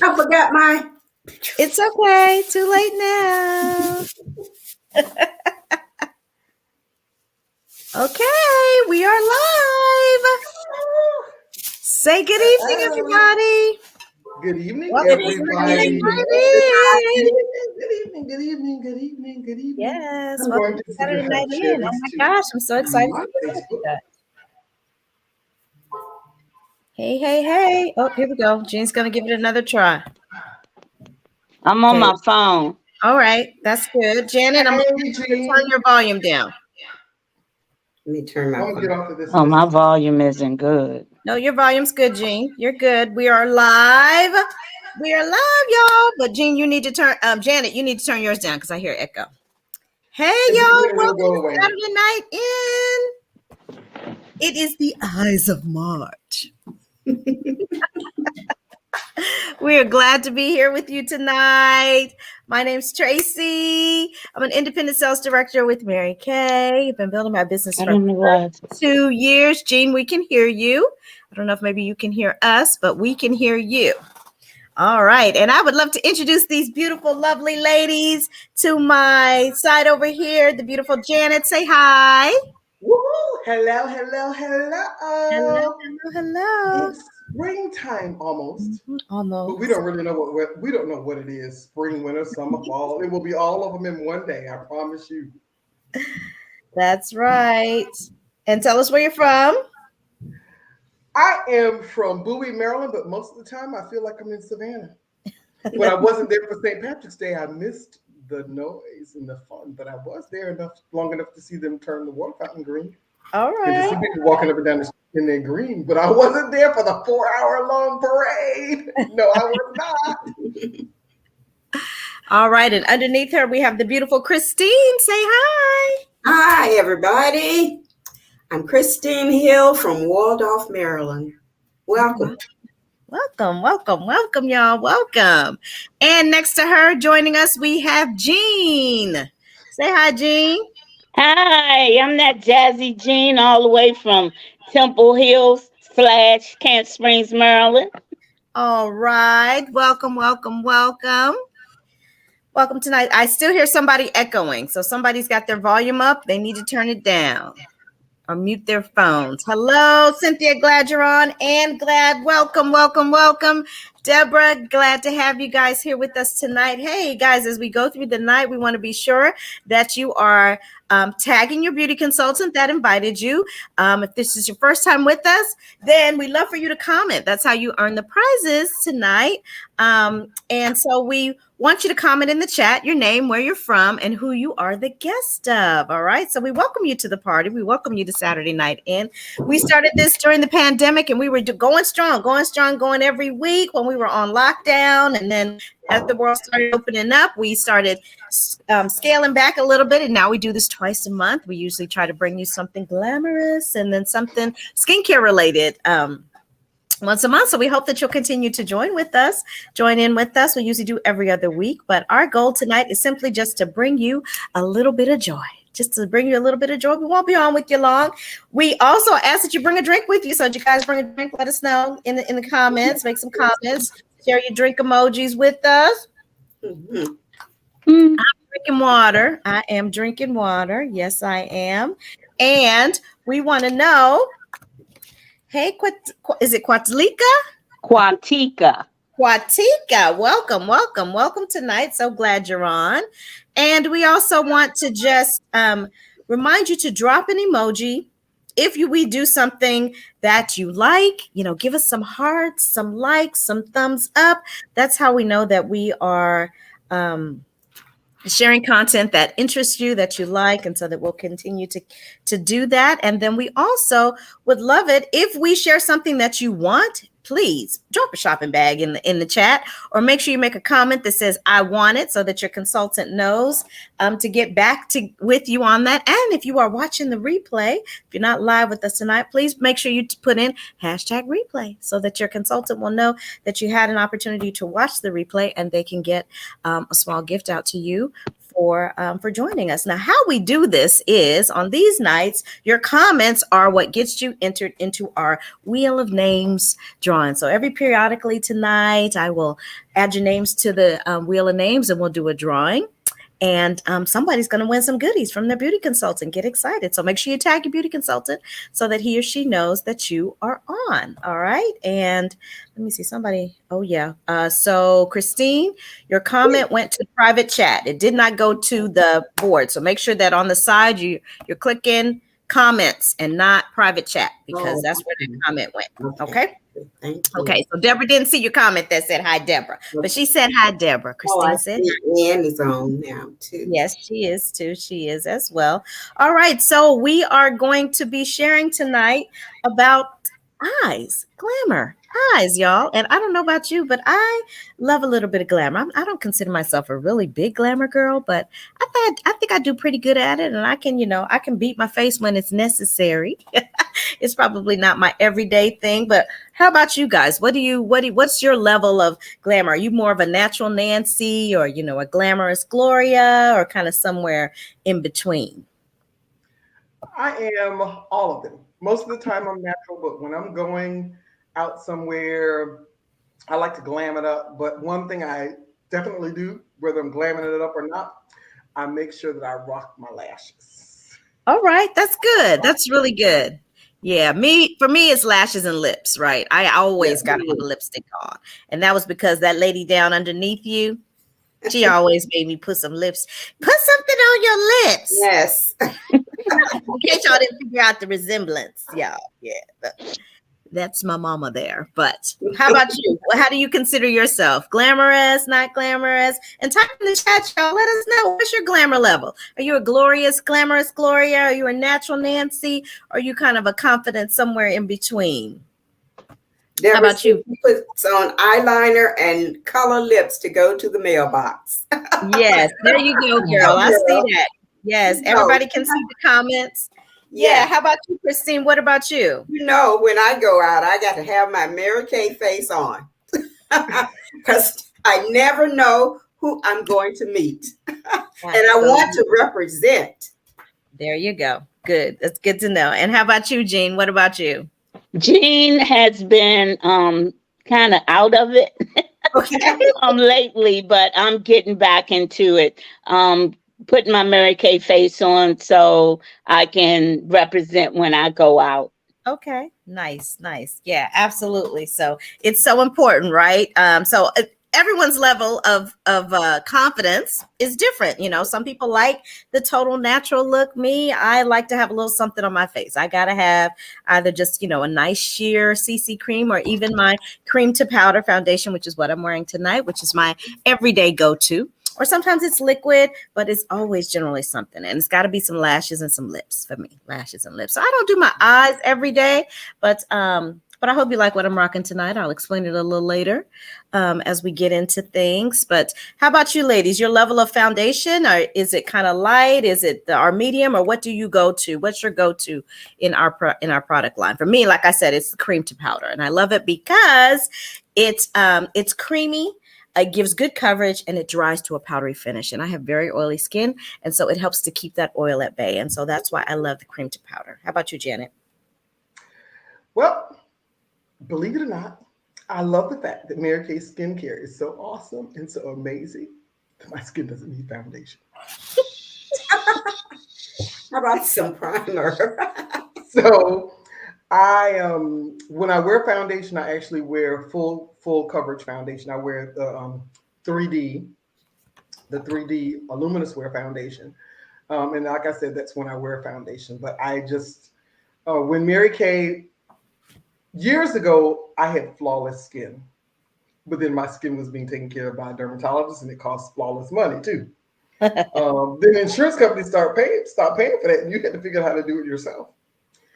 I forgot my. It's okay. Too late now. Okay, we are live. Say good evening, everybody. Good evening, Welcome to Saturday everybody. Night In. Good evening, good evening, good evening, good evening. Yes, I'm going welcome to to figure Saturday how Night to share In. Oh this my to gosh, I'm so excited my to be with you Facebook. guys. Hey, hey, hey. Oh, here we go. Jean's going to give it another try. I'm on Okay. my phone. All right, that's good. Janet, I'm Hey, looking for you to turn Jean. your volume down. Let me turn my I'm gonna phone. get off of this Oh, my list. volume isn't good. No, your volume's good, Jean. You're good. We are live. We are live, y'all. But Jean, you need to turn. Janet, you need to turn yours down because I hear echo. Hey, In a y'all. minute, it'll Welcome go to away. Saturday Night In. It is the eyes of March. We are glad to be here with you tonight. My name's Tracy. I'm an independent sales director with Mary Kay. I've been building my business I for don't know why. 2 years. Jean, we can hear you. I don't know if maybe you can hear us, but we can hear you. All right. And I would love to introduce these beautiful, lovely ladies to my side over here. The beautiful Janet. Say hi. Woohoo! Hello, hello, Hello, hello. hello, hello. It's springtime almost, but we Almost. don't really know we don't know what it is. Spring, winter, summer, fall. It will be all of them in one day. I promise you. That's right. And tell us where you're from. I am from Bowie, Maryland, but most of the time I feel like I'm in Savannah. But I wasn't there for St. Patrick's Day. I missed the noise and the fun, but I was there long enough to see them turn the water fountain green All and to right. see people walking up and down the street in their green. But I wasn't there for the 4 hour long parade. No, I was not. All right. And underneath her, we have the beautiful Christine. Say hi. Hi, everybody. I'm Christine Hill from Waldorf, Maryland. Welcome. Welcome, welcome, welcome, y'all. Welcome. And next to her, joining us, we have Jean. Say hi, Jean. Hi, I'm that Jazzy Jean all the way from Temple Hills / Camp Springs, Maryland. All right. Welcome, welcome, welcome. Welcome tonight. I still hear somebody echoing. So somebody's got their volume up. They need to turn it down or mute their phones. Hello, Cynthia. Glad you're on. And glad. Welcome, welcome, welcome. Deborah, glad to have you guys here with us tonight. Hey, guys, as we go through the night, we want to be sure that you are tagging your beauty consultant that invited you. If this is your first time with us, then we'd love for you to comment. That's how you earn the prizes tonight. And so we want you to comment in the chat your name, where you're from, and who you are the guest of. All right. So we welcome you to the party. We welcome you to Saturday Night In. We started this during the pandemic and we were going strong, going every week when we were on lockdown. And then as the world started opening up, we started scaling back a little bit. And now we do this twice a month. We usually try to bring you something glamorous and then something skincare related. Once a month. So we hope that you'll continue to join in with us. We usually do every other week, but our goal tonight is simply just to bring you a little bit of joy. Just to bring you a little bit of joy. We won't be on with you long. We also ask that you bring a drink with you. So if you guys bring a drink, let us know in the comments. Make some comments. Share your drink emojis with us. Mm-hmm. Mm. Drinking water. I am drinking water. Yes, I am. And we want to know, hey, is it Quatlika? Quatika. Quatika, welcome, welcome, welcome tonight. So glad you're on. And we also want to just remind you to drop an emoji if we do something that you like. Give us some hearts, some likes, some thumbs up. That's how we know that we are sharing content that interests you, that you like, and so that we'll continue to do that. And then we also would love it if we share something that you want. Please drop a shopping bag in the chat, or make sure you make a comment that says "I want it," so that your consultant knows to get back with you on that. And if you are watching the replay, if you're not live with us tonight, please make sure you put in #replay so that your consultant will know that you had an opportunity to watch the replay, and they can get a small gift out to you for joining us. Now, how we do this is on these nights, your comments are what gets you entered into our Wheel of Names drawing. So every periodically tonight, I will add your names to the Wheel of Names and we'll do a drawing. And somebody's going to win some goodies from their beauty consultant. Get excited. So make sure you tag your beauty consultant so that he or she knows that you are on. All right. And let me see somebody. Oh, yeah. So Christine, your comment went to private chat. It did not go to the board. So make sure that on the side you're clicking comments and not private chat because that's where the comment went. Okay. Thank you. Okay, so Deborah didn't see your comment that said hi, Deborah, but she said hi, Deborah. Christine said Ann is on now too. yes, she is too. She is as well. All right, so we are going to be sharing tonight about eyes, glamour, eyes, y'all. And I don't know about you, but I love a little bit of glamour. I don't consider myself a really big glamour girl, but I think I do pretty good at it, and I can beat my face when it's necessary. It's probably not my everyday thing, but how about you guys? What's your level of glamour? Are you more of a natural Nancy or, a glamorous Gloria or kind of somewhere in between? I am all of them. Most of the time I'm natural, but when I'm going out somewhere, I like to glam it up. But one thing I definitely do, whether I'm glamming it up or not, I make sure that I rock my lashes. All right, that's good. That's really good. Yeah, for me, it's lashes and lips, right? I always got to have a lipstick on. And that was because that lady down underneath you, she always made me put something on your lips. Yes. In case y'all didn't figure out the resemblance, y'all. Yeah, that's my mama there. But how about you? How do you consider yourself? Glamorous, not glamorous? And type in the chat, y'all. Let us know. What's your glamour level? Are you a glamorous Gloria? Are you a natural Nancy? Or are you kind of a confident somewhere in between? Deborah, how about you? Puts on eyeliner and color lips to go to the mailbox. Yes, there you go, girl. I see that. Yes, everybody can see the comments. Yeah. How about you, Christine? What about you? When I go out, I got to have my Mary Kay face on because I never know who I'm going to meet. And I want to represent. There you go. Good. That's good to know. And how about you, Jean? What about you? Jean has been kind of out of it lately, but I'm getting back into it. Putting my Mary Kay face on so I can represent when I go out. Okay, nice. Yeah, absolutely. So it's so important, right? So everyone's level of confidence is different. Some people like the total natural look. Me, I like to have a little something on my face. I gotta have either just a nice sheer CC cream or even my cream to powder foundation, which is what I'm wearing tonight, which is my everyday go-to. Or sometimes it's liquid, but it's always generally something. And it's got to be some lashes and some lips for me. Lashes and lips. So I don't do my eyes every day, but I hope you like what I'm rocking tonight. I'll explain it a little later as we get into things. But how about you, ladies? Your level of foundation, or is it kind of light? Is it our medium, or what do you go to? What's your go-to in our product line? For me, like I said, it's the cream to powder, and I love it because it's creamy. It gives good coverage and it dries to a powdery finish. And I have very oily skin. And so it helps to keep that oil at bay. And so that's why I love the cream to powder. How about you, Janet? Well, believe it or not, I love the fact that Mary Kay skincare is so awesome and so amazing that my skin doesn't need foundation. How about some primer? So when I wear foundation, I actually wear full coverage foundation. I wear the 3D luminous wear foundation. And like I said, that's when I wear foundation. But I just, when Mary Kay, years ago, I had flawless skin. But then my skin was being taken care of by a dermatologist and it cost flawless money too. Then insurance companies start paying for that. And you had to figure out how to do it yourself.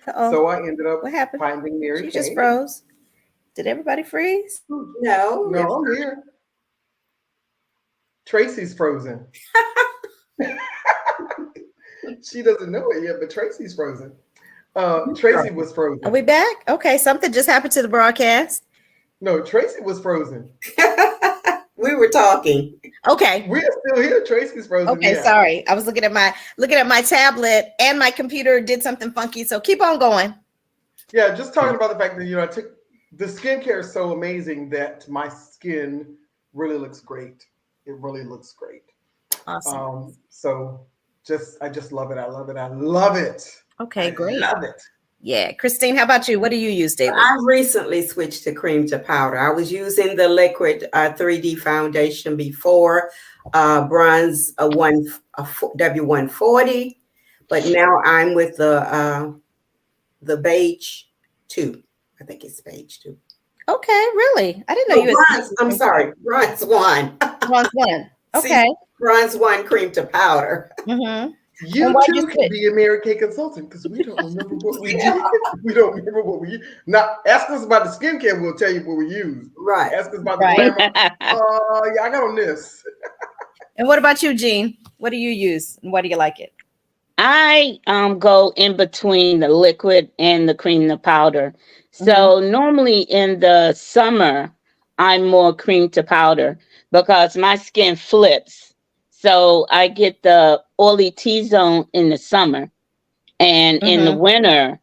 Uh-oh. So I ended up what happened? Finding Mary Kay. She just froze. Did everybody freeze? No, I'm here. Tracy's frozen. She doesn't know it yet, but Tracy's frozen. Tracy was frozen. Are we back? Okay, something just happened to the broadcast. No, Tracy was frozen. We were talking. Okay. We're still here. Tracy's frozen. Okay, Yeah. sorry. I was looking at my tablet, and my computer did something funky. So keep on going. Yeah, just talking about the fact that I took the skincare is so amazing that my skin really looks great. It really looks great. Awesome. So I just love it. I love it. I love it. Okay, great. Love it. Yeah, Christine, how about you? What do you use daily? I recently switched to cream to powder. I was using the liquid 3D foundation before, bronze W140, but now I'm with the beige 2. I think it's beige 2. Okay, really? I didn't know you had bronze. I'm sorry, bronze 1. bronze 1. Okay. See, bronze 1 cream to powder. Mm-hmm. You too can be a Mary Kay consultant because we don't remember what we do. We don't remember what we use. Now, ask us about the skincare. We'll tell you what we use. Right. Ask us about the glamour. Yeah, I got on this. And what about you, Jean? What do you use and why do you like it? I go in between the liquid and the cream to powder. So normally in the summer, I'm more cream to powder because my skin flips. So I get the oily T-zone in the summer, and in the winter,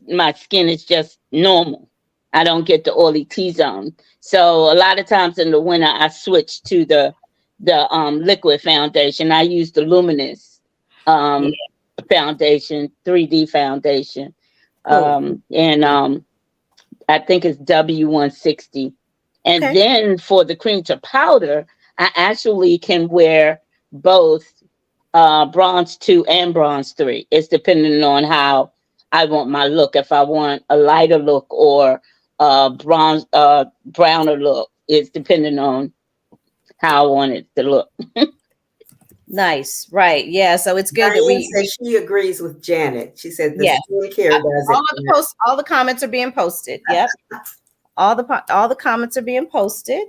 my skin is just normal. I don't get the oily T-zone. So a lot of times in the winter, I switch to the liquid foundation. I use the Luminous foundation, 3D foundation, and I think it's W160. And then for the cream to powder, I actually can wear both bronze 2 and bronze 3. It's depending on how I want my look. If I want a lighter look or browner look, it's depending on how I want it to look. Nice, right? Yeah, so it's good Diane that said she agrees with Janet. She said the skincare does it. All the comments are being posted. Yep, all the comments are being posted.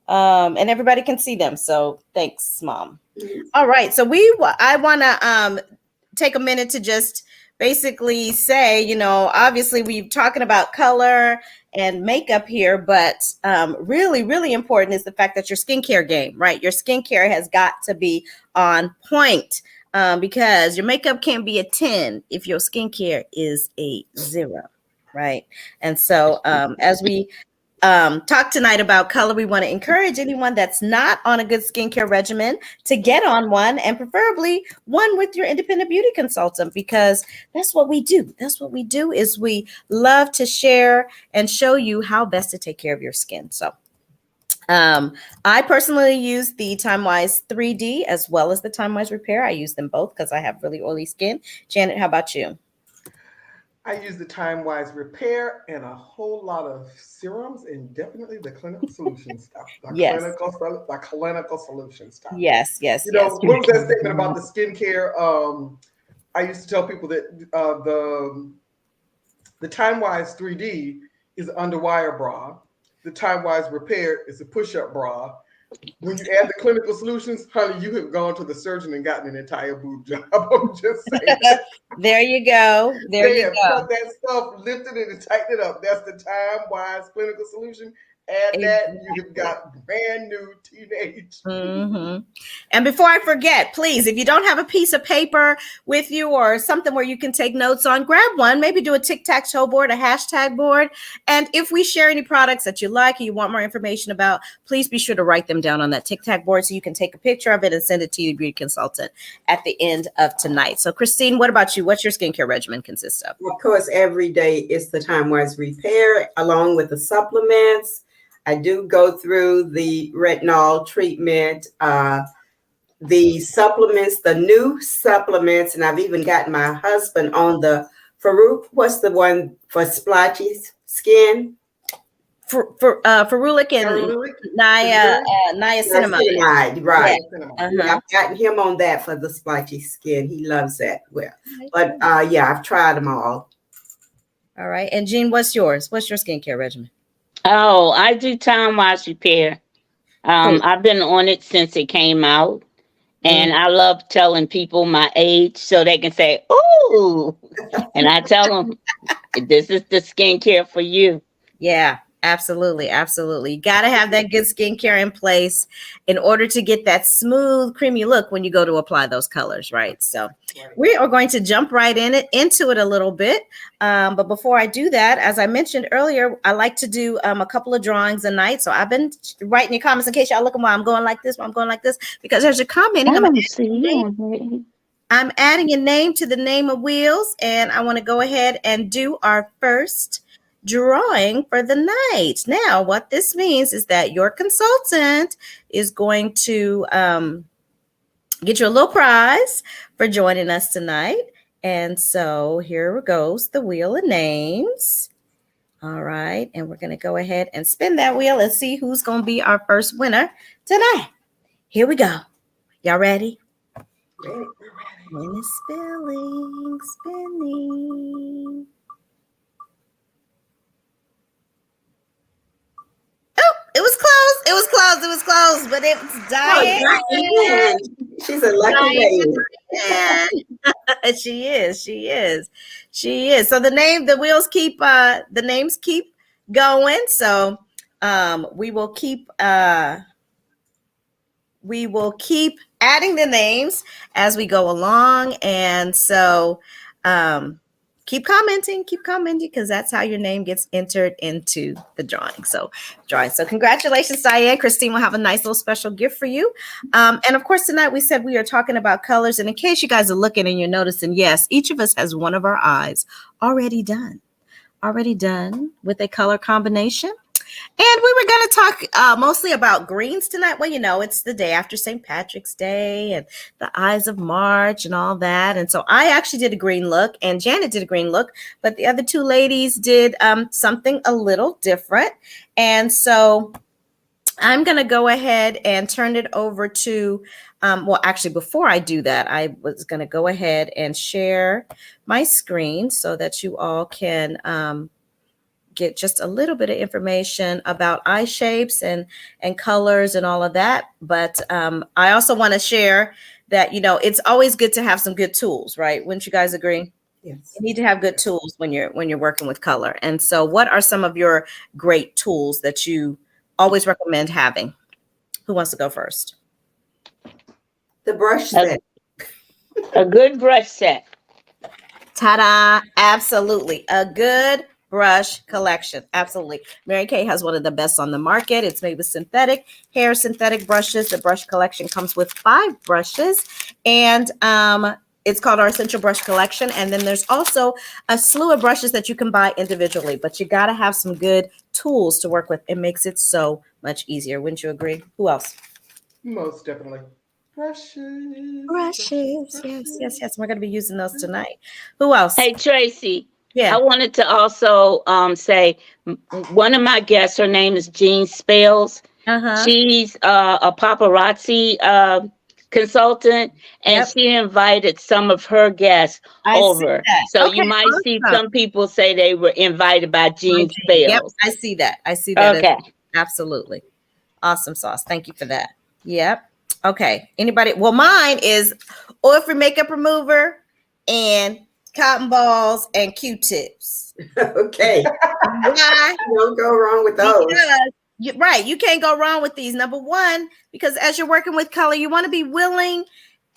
And everybody can see them. So thanks, Mom. All right. So I want to take a minute to just basically say, obviously we're talking about color and makeup here, but really, really important is the fact that your skincare game, right? Your skincare has got to be on point because your makeup can't be a 10 if your skincare is a 0, right? And so as we talk tonight about color, we want to encourage anyone that's not on a good skincare regimen to get on one, and preferably one with your independent beauty consultant, because that's what we do. That's what we do is we love to share and show you how best to take care of your skin. So I personally use the TimeWise 3D as well as the TimeWise Repair. I use them both because I have really oily skin. Janet, how about you? I use the TimeWise Repair and a whole lot of serums, and definitely the clinical solution stuff. The clinical solution stuff. Yes. What was that statement about the skincare? I used to tell people that the TimeWise 3D is an underwire bra. The TimeWise Repair is a push-up bra. When you add the clinical solutions, honey, you have gone to the surgeon and gotten an entire boob job. I'm just saying. There you go. They have cut that stuff, lifted it, and tightened it up. That's the TimeWise clinical solution. Add that, you've got brand new teenage. And before I forget, please, if you don't have a piece of paper with you or something where you can take notes on, grab one, maybe do a tic-tac-toe board, a hashtag board. And if we share any products that you like and you want more information about, please be sure to write them down on that tic-tac board so you can take a picture of it and send it to your beauty consultant at the end of tonight. So Christine, what about you? What's your skincare regimen consist of? Of course, every day is the TimeWise Repair along with the supplements. I do go through the retinol treatment, the supplements, the new supplements, and I've even gotten my husband on the Farouk. What's the one for splotchy skin? Ferulic and niacinamide. Right. I've gotten him on that for the splotchy skin. He loves that. Well, but I've tried them all. All right. And Jean, what's yours? What's your skincare regimen? Oh, I do TimeWise Repair. I've been on it since it came out. And I love telling people my age so they can say, "Ooh," and I tell them, "This is the skincare for you." Yeah, Absolutely, absolutely. You got to have that good skincare in place in order to get that smooth, creamy look when you go to apply those colors, right? So Right. we are going to jump right into it a little bit. But before I do that, as I mentioned earlier, I like to do a couple of drawings a night. So I've been writing your comments in case y'all looking while I'm going like this, while I'm going like this, because there's a commenting. I don't see you on there. I'm adding a name to the name of wheels, and I want to go ahead and do our first drawing for the night. Now, what this means is that your consultant is going to get you a little prize for joining us tonight. And so here goes the wheel of names. All right, and we're going to go ahead and spin that wheel and see who's going to be our first winner tonight. Here we go. Y'all ready? Ready. When it's spinning. Oh, it was close, but it was Diane. Diane. She's a lucky lady. Diane. She is. So the names keep going. So we will keep adding the names as we go along. And so keep commenting because that's how your name gets entered into the drawing. So congratulations, Diane. Christine will have a nice little special gift for you. And of course, tonight we said we are talking about colors. And in case you guys are looking and you're noticing, yes, each of us has one of our eyes already done with a color combination. And we were going to talk mostly about greens tonight. Well, it's the day after St. Patrick's Day and the Ides of March and all that. And so I actually did a green look and Janet did a green look, but the other two ladies did something a little different. And so I'm going to go ahead and turn it over to, actually, before I do that, I was going to go ahead and share my screen so that you all can get just a little bit of information about eye shapes and colors and all of that. But I also want to share that, it's always good to have some good tools, right? Wouldn't you guys agree? Yes. You need to have good tools when you're working with color. And so what are some of your great tools that you always recommend having? Who wants to go first? The brush set. A good brush set. Ta-da! Absolutely. A good brush collection. Absolutely. Mary Kay has one of the best on the market. It's made with synthetic brushes. The brush collection comes with 5 brushes, and it's called our Essential Brush Collection. And then there's also a slew of brushes that you can buy individually, but you got to have some good tools to work with. It makes it so much easier. Wouldn't you agree? Who else? Most definitely. Brushes. Yes. We're going to be using those tonight. Who else? Hey, Tracy. Yeah. I wanted to also say one of my guests, her name is Jean Spells. Uh-huh. She's a paparazzi consultant, and she invited some of her guests over. So you might see some people say they were invited by Jean Spells. Yep, I see that. Okay. Absolutely. Awesome sauce. Thank you for that. Yep. Okay. Anybody? Well, mine is oil-free makeup remover and cotton balls and Q-tips. Okay. Why? Don't go wrong with those. Right. You can't go wrong with these. Number one, because as you're working with color, you want to be willing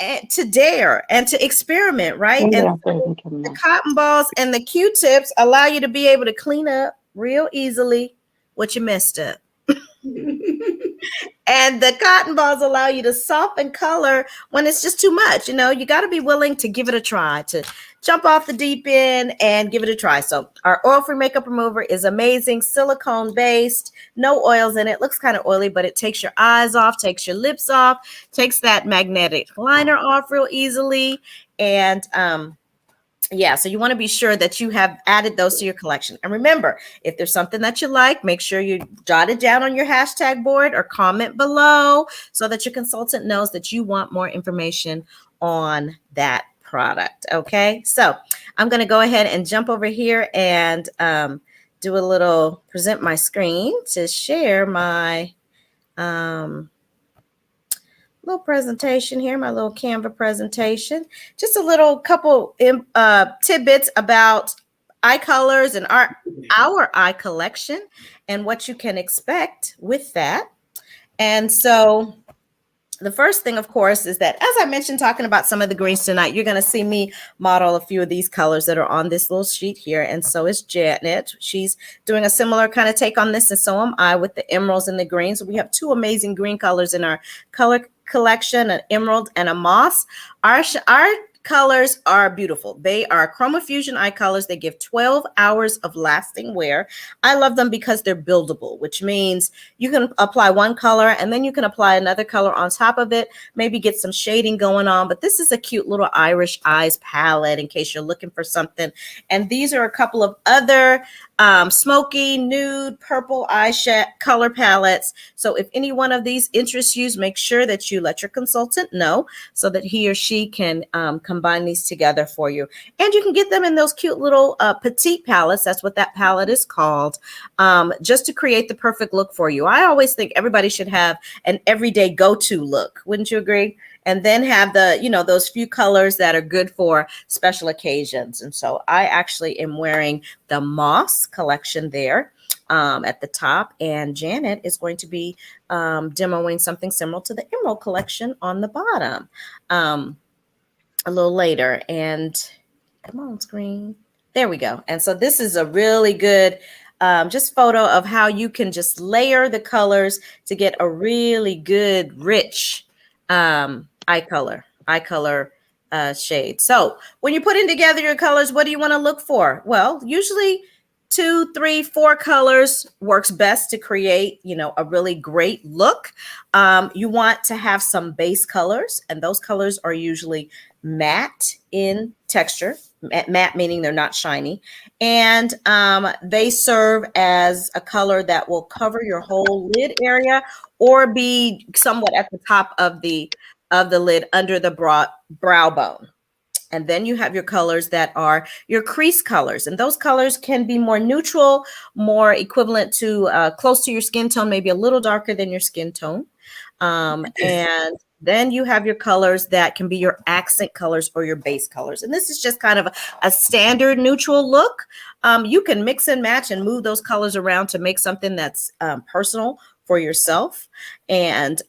to dare and to experiment, right? And the cotton balls and the Q-tips allow you to be able to clean up real easily what you messed up. And the cotton balls allow you to soften color when it's just too much. You got to be willing to give it a try, to jump off the deep end and give it a try. So our oil-free makeup remover is amazing, silicone based, no oils in it. Looks kind of oily, but it takes your eyes off, takes your lips off, takes that magnetic liner off real easily. And so you want to be sure that you have added those to your collection. And remember, if there's something that you like, make sure you jot it down on your hashtag board or comment below so that your consultant knows that you want more information on that product. Okay, so I'm going to go ahead and jump over here and do a little present my screen to share my little presentation here, my little Canva presentation. Just a little couple tidbits about eye colors and our eye collection and what you can expect with that. And so the first thing, of course, is that, as I mentioned, talking about some of the greens tonight, you're going to see me model a few of these colors that are on this little sheet here. And so is Janet. She's doing a similar kind of take on this, and so am I, with the emeralds and the greens. We have two amazing green colors in our color collection, an emerald and a moss. Our colors are beautiful. They are Chroma Fusion eye colors. They give 12 hours of lasting wear. I love them because they're buildable, which means you can apply one color and then you can apply another color on top of it, maybe get some shading going on. But this is a cute little Irish eyes palette in case you're looking for something. And these are a couple of other smoky, nude, purple eyeshadow color palettes. So if any one of these interests you, make sure that you let your consultant know so that he or she can combine these together for you. And you can get them in those cute little petite palettes. That's what that palette is called, just to create the perfect look for you. I always think everybody should have an everyday go-to look. Wouldn't you agree? And then have the, those few colors that are good for special occasions. And so I actually am wearing the Moss collection there at the top. And Janet is going to be demoing something similar to the Emerald collection on the bottom a little later. And come on, screen. There we go. And so this is a really good just photo of how you can just layer the colors to get a really good, rich eye color shade. So when you're putting together your colors, what do you want to look for? Well, usually 2, 3, 4 colors works best to create, a really great look. You want to have some base colors, and those colors are usually matte in texture. Matte meaning they're not shiny, and they serve as a color that will cover your whole lid area or be somewhat at the top of the lid under the brow bone. And then you have your colors that are your crease colors. And those colors can be more neutral, more equivalent to close to your skin tone, maybe a little darker than your skin tone. And then you have your colors that can be your accent colors or your base colors. And this is just kind of a standard neutral look. You can mix and match and move those colors around to make something that's personal for yourself. And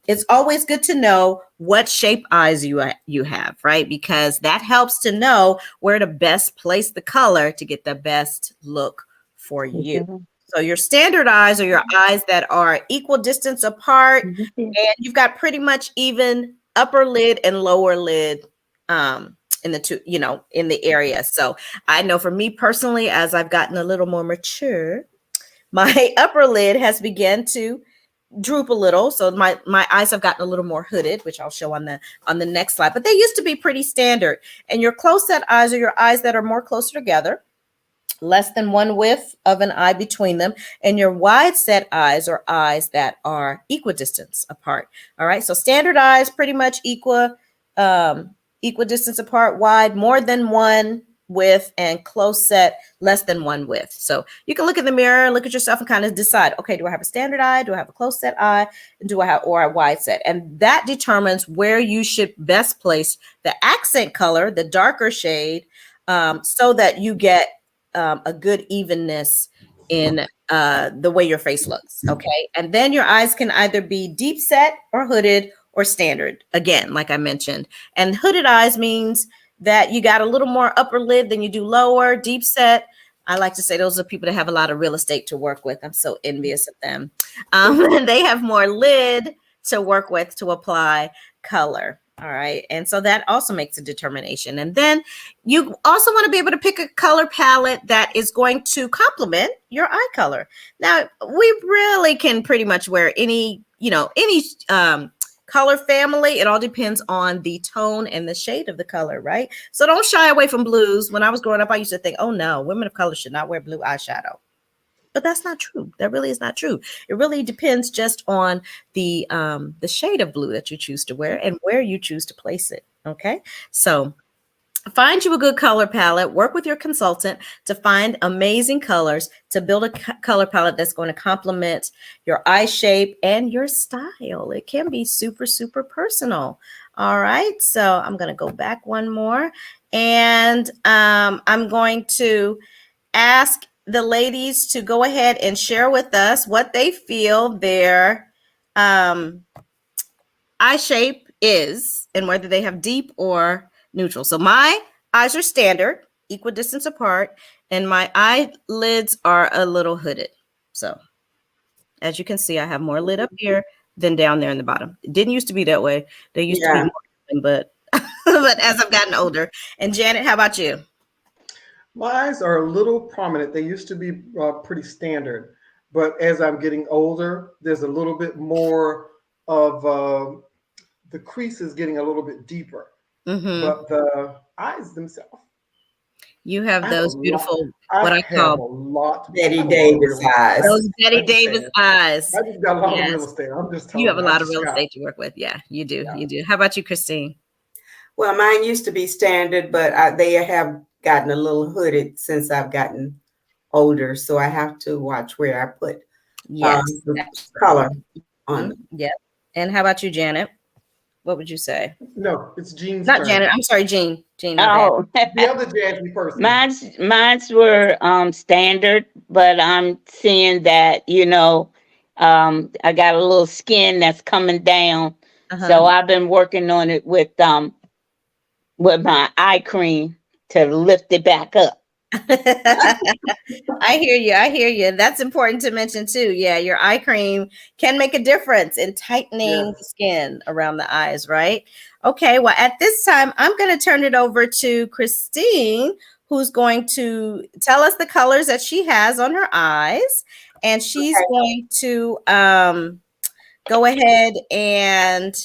it's always good to know what shape eyes you have, right? Because that helps to know where to best place the color to get the best look for you. Mm-hmm. So your standard eyes are your eyes that are equal distance apart, mm-hmm. and you've got pretty much even upper lid and lower lid in the two, in the area. So I know for me personally, as I've gotten a little more mature, my upper lid has begun to droop a little. So my eyes have gotten a little more hooded, which I'll show on the next slide. But they used to be pretty standard. And your close set eyes are your eyes that are more closer together, less than one width of an eye between them. And your wide set eyes are eyes that are equidistance apart. All right. So standard eyes pretty much equidistance apart, wide more than one width, and close set less than one width. So you can look in the mirror, look at yourself and kind of decide, okay, do I have a standard eye? Do I have a close set eye? And do I have or a wide set? And that determines where you should best place the accent color, the darker shade, so that you get a good evenness in the way your face looks. Okay. And then your eyes can either be deep set or hooded or standard. Again, like I mentioned, and hooded eyes means that you got a little more upper lid than you do lower. Deep set, I like to say those are people that have a lot of real estate to work with. I'm so envious of them. And they have more lid to work with to apply color. All right. And so that also makes a determination. And then you also want to be able to pick a color palette that is going to complement your eye color. Now, we really can pretty much wear any color family. It all depends on the tone and the shade of the color, right? So don't shy away from blues. When I was growing up, I used to think, oh no, women of color should not wear blue eyeshadow. But that's not true. That really is not true. It really depends just on the shade of blue that you choose to wear and where you choose to place it. Okay, so find you a good color palette. Work with your consultant to find amazing colors to build a color palette that's going to complement your eye shape and your style. It can be super, super personal. All right, so I'm going to go back one more. And I'm going to ask the ladies to go ahead and share with us what they feel their eye shape is and whether they have deep or neutral. So my eyes are standard, equal distance apart, and my eyelids are a little hooded. So as you can see, I have more lid up here than down there in the bottom. It didn't used to be that way. They used to be Yeah. more, but but as I've gotten older. And Janet, how about you? My eyes are a little prominent. They used to be pretty standard, but as I'm getting older, there's a little bit more of the crease is getting a little bit deeper. Mm-hmm. But the eyes themselves, You I have have a those lot. beautiful, I what I have a call lot. I Betty have a lot of Davis real estate. eyes. those Betty I'm just Davis saying. eyes. I just got a lot of real Yes. estate. I'm just You telling have a you. I lot of just real got. estate to work with. Yeah, you do. Yeah. You do. How about you, Christine? Well, mine used to be standard, but they have gotten a little hooded since I've gotten older. So I have to watch where I put Yes. the color Absolutely. on Mhm. them. Yep. And how about you, Janet? What would you say? No, it's Jean's Not turn. Janet. I'm sorry, Jean. Jean, my bad. Oh, The other jazzy person. mine's were standard, but I'm seeing that, I got a little skin that's coming down. So Uh-huh. I've been working on it with my eye cream to lift it back up. I hear you. I hear you. That's important to mention too. Yeah, your eye cream can make a difference in tightening the Yes. skin around the eyes, right? Okay, well, at this time, I'm going to turn it over to Christine, who's going to tell us the colors that she has on her eyes. And she's going to go ahead and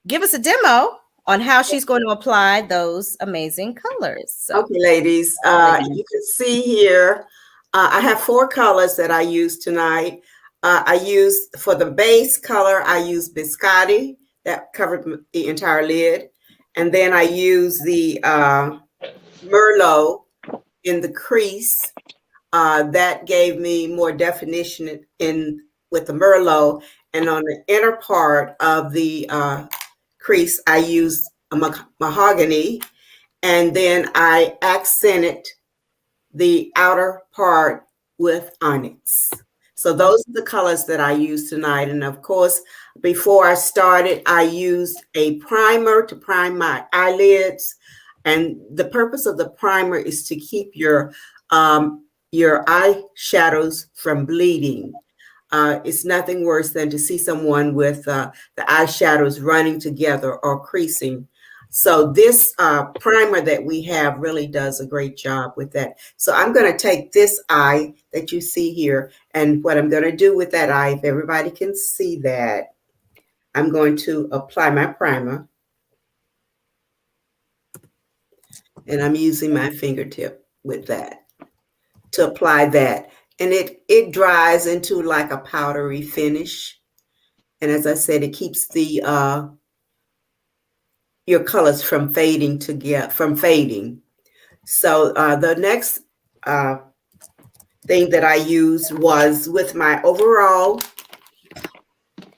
give us a demo on how she's going to apply those amazing colors. So, Okay, ladies, you can see here, I have 4 colors that I use tonight. I use, for the base color, I use Biscotti, that covered the entire lid. And then I use the Merlot in the crease. That gave me more definition in with the Merlot. And on the inner part of the crease, I use a mahogany. And then I accented the outer part with onyx. So those are the colors that I use tonight. And of course, before I started, I used a primer to prime my eyelids. And the purpose of the primer is to keep your eye shadows from bleeding. It's nothing worse than to see someone with the eyeshadows running together or creasing. So this primer that we have really does a great job with that. So I'm going to take this eye that you see here, and what I'm going to do with that eye, if everybody can see that, I'm going to apply my primer. And I'm using my fingertip with that to apply that. And it dries into like a powdery finish. And as I said, it keeps the your colors from fading So the next thing that I used was with my overall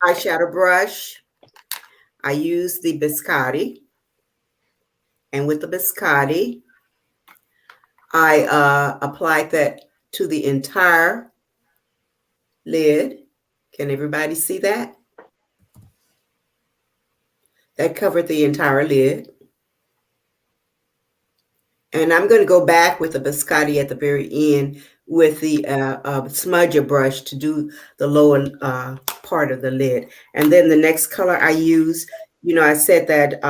eyeshadow brush. I used the Biscotti. And with the Biscotti, I applied that to the entire lid. Can everybody see that? That covered the entire lid. And I'm going to go back with the Biscotti at the very end with the smudger brush to do the lower part of the lid. And then the next color I use, I said that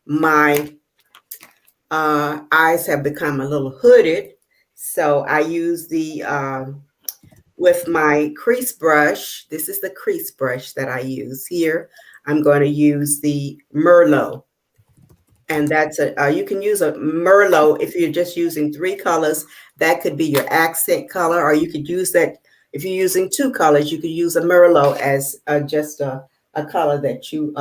my eyes have become a little hooded. So I use with my crease brush, this is the crease brush that I use here. I'm going to use the Merlot. And that's you can use a Merlot if you're just using 3 colors. That could be your accent color, or you could use that if you're using 2 colors. You could use a Merlot as just a color that you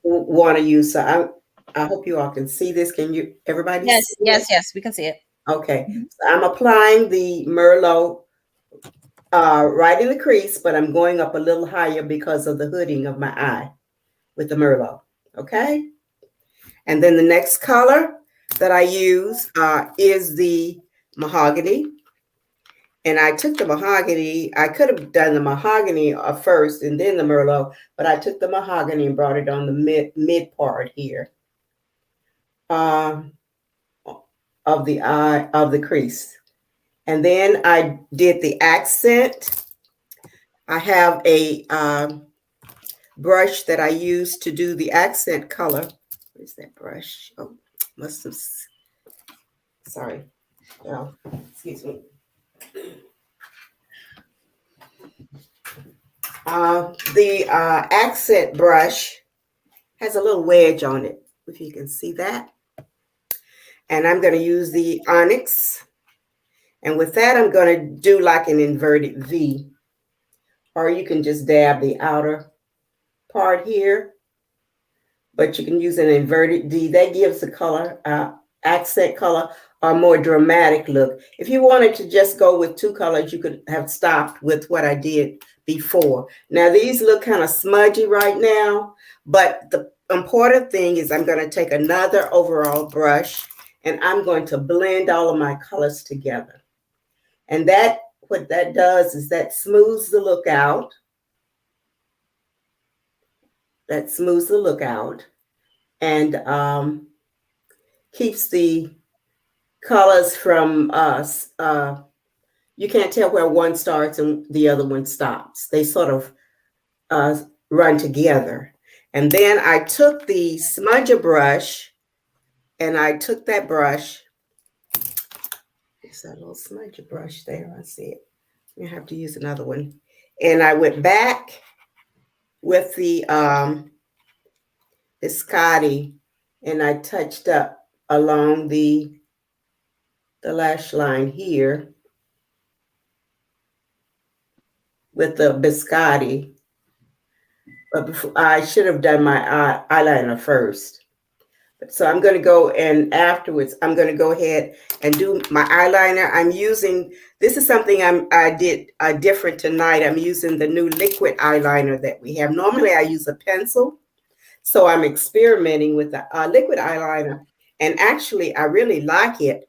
want to use. So I hope you all can see this. Can you, everybody yes, see yes, it? yes, we can see it. Okay, so I'm applying the Merlot right in the crease, but I'm going up a little higher because of the hooding of my eye with the Merlot. Okay. And then the next color that I use is the mahogany. And I took the mahogany. I could have done the mahogany first and then the Merlot, but I took the mahogany and brought it on the mid part here of the eye of the crease. And then I did the accent. I have a brush that I use to do the accent color. Where's that brush? Oh, must have. Sorry. Oh, excuse me. The accent brush has a little wedge on it, if you can see that. And I'm going to use the onyx. And with that, I'm going to do like an inverted V. Or you can just dab the outer part here. But you can use an inverted D. That gives the color, accent color, a more dramatic look. If you wanted to just go with two colors, you could have stopped with what I did before. Now, these look kind of smudgy right now, but the important thing is I'm going to take another overall brush and I'm going to blend all of my colors together. And that, what that does is that smooths the look out. That smooths the look out and keeps the colors from us. You can't tell where one starts and the other one stops. They sort of run together. And then I took the smudger brush and I took that brush. It's that little smudger brush there. I see it. I have to use another one. And I went back with the biscotti and I touched up along the lash line here with the biscotti. But before, I should have done my eyeliner first. So I'm going to go and afterwards, I'm going to go ahead and do my eyeliner. I'm using, this is something I did different tonight. I'm using the new liquid eyeliner that we have. Normally I use a pencil. So I'm experimenting with the liquid eyeliner. And actually, I really like it.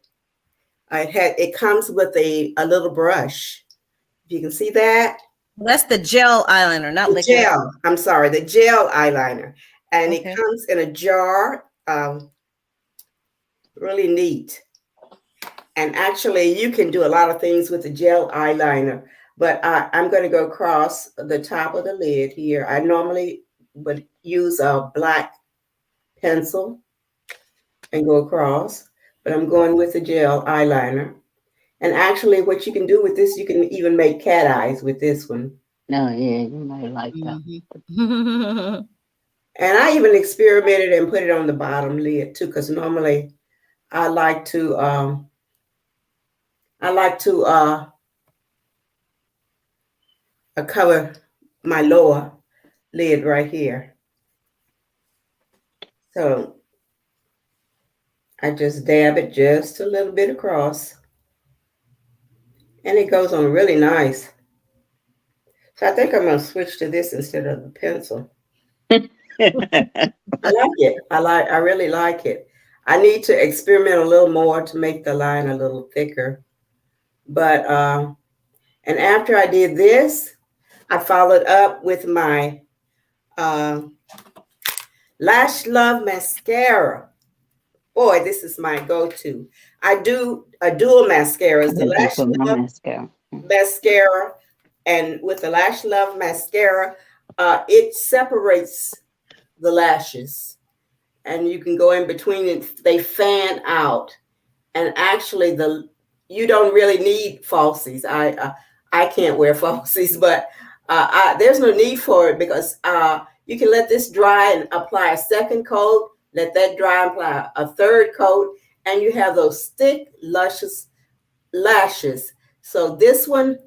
It comes with a little brush. If you can see that. That's the gel eyeliner, not liquid. Gel. I'm sorry, the gel eyeliner. And Okay. it comes in a jar. Really neat. And actually, you can do a lot of things with the gel eyeliner. But I'm going to go across the top of the lid here. I normally would use a black pencil and go across. But I'm going with the gel eyeliner. And actually, what you can do with this, you can even make cat eyes with this one. No, yeah, you might like that. Mm-hmm. And I even experimented and put it on the bottom lid too, because normally I like to cover my lower lid right here. So I just dab it just a little bit across. And it goes on really nice. So I think I'm going to switch to this instead of the pencil. I like it. I really like it. I need to experiment a little more to make the line a little thicker. But, and after I did this, I followed up with my Lash Love mascara. Boy, this is my go-to. I do a dual mascaras, the Lash Love mascara, and with the Lash Love mascara, it separates the lashes, and you can go in between it. They fan out, and actually, you don't really need falsies. I can't wear falsies, but there's no need for it because you can let this dry and apply a second coat. Let that dry and apply a third coat, and you have those thick, luscious lashes. So this one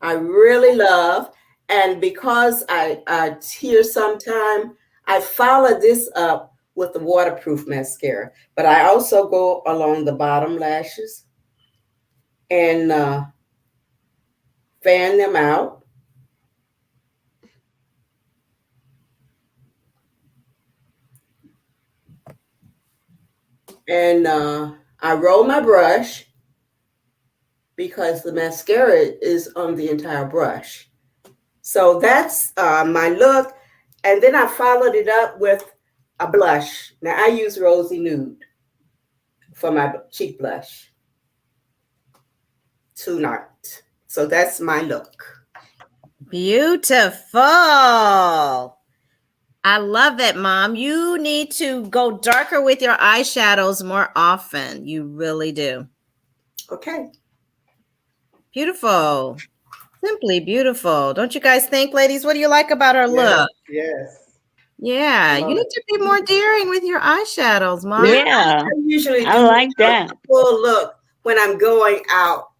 I really love, and because I tear sometime, I follow this up with the waterproof mascara. But I also go along the bottom lashes and fan them out. And I roll my brush because the mascara is on the entire brush. So that's my look. And then I followed it up with a blush. Now I use Rosy Nude for my cheek blush tonight. So that's my look. Beautiful. I love it, Mom. You need to go darker with your eyeshadows more often. You really do. Okay. Beautiful. Simply beautiful. Don't you guys think, ladies? What do you like about our look? Yes. Yeah, you Love need it. to be more daring with your eyeshadows, Mom. Yeah, I usually I do like that. a full look when I'm going out,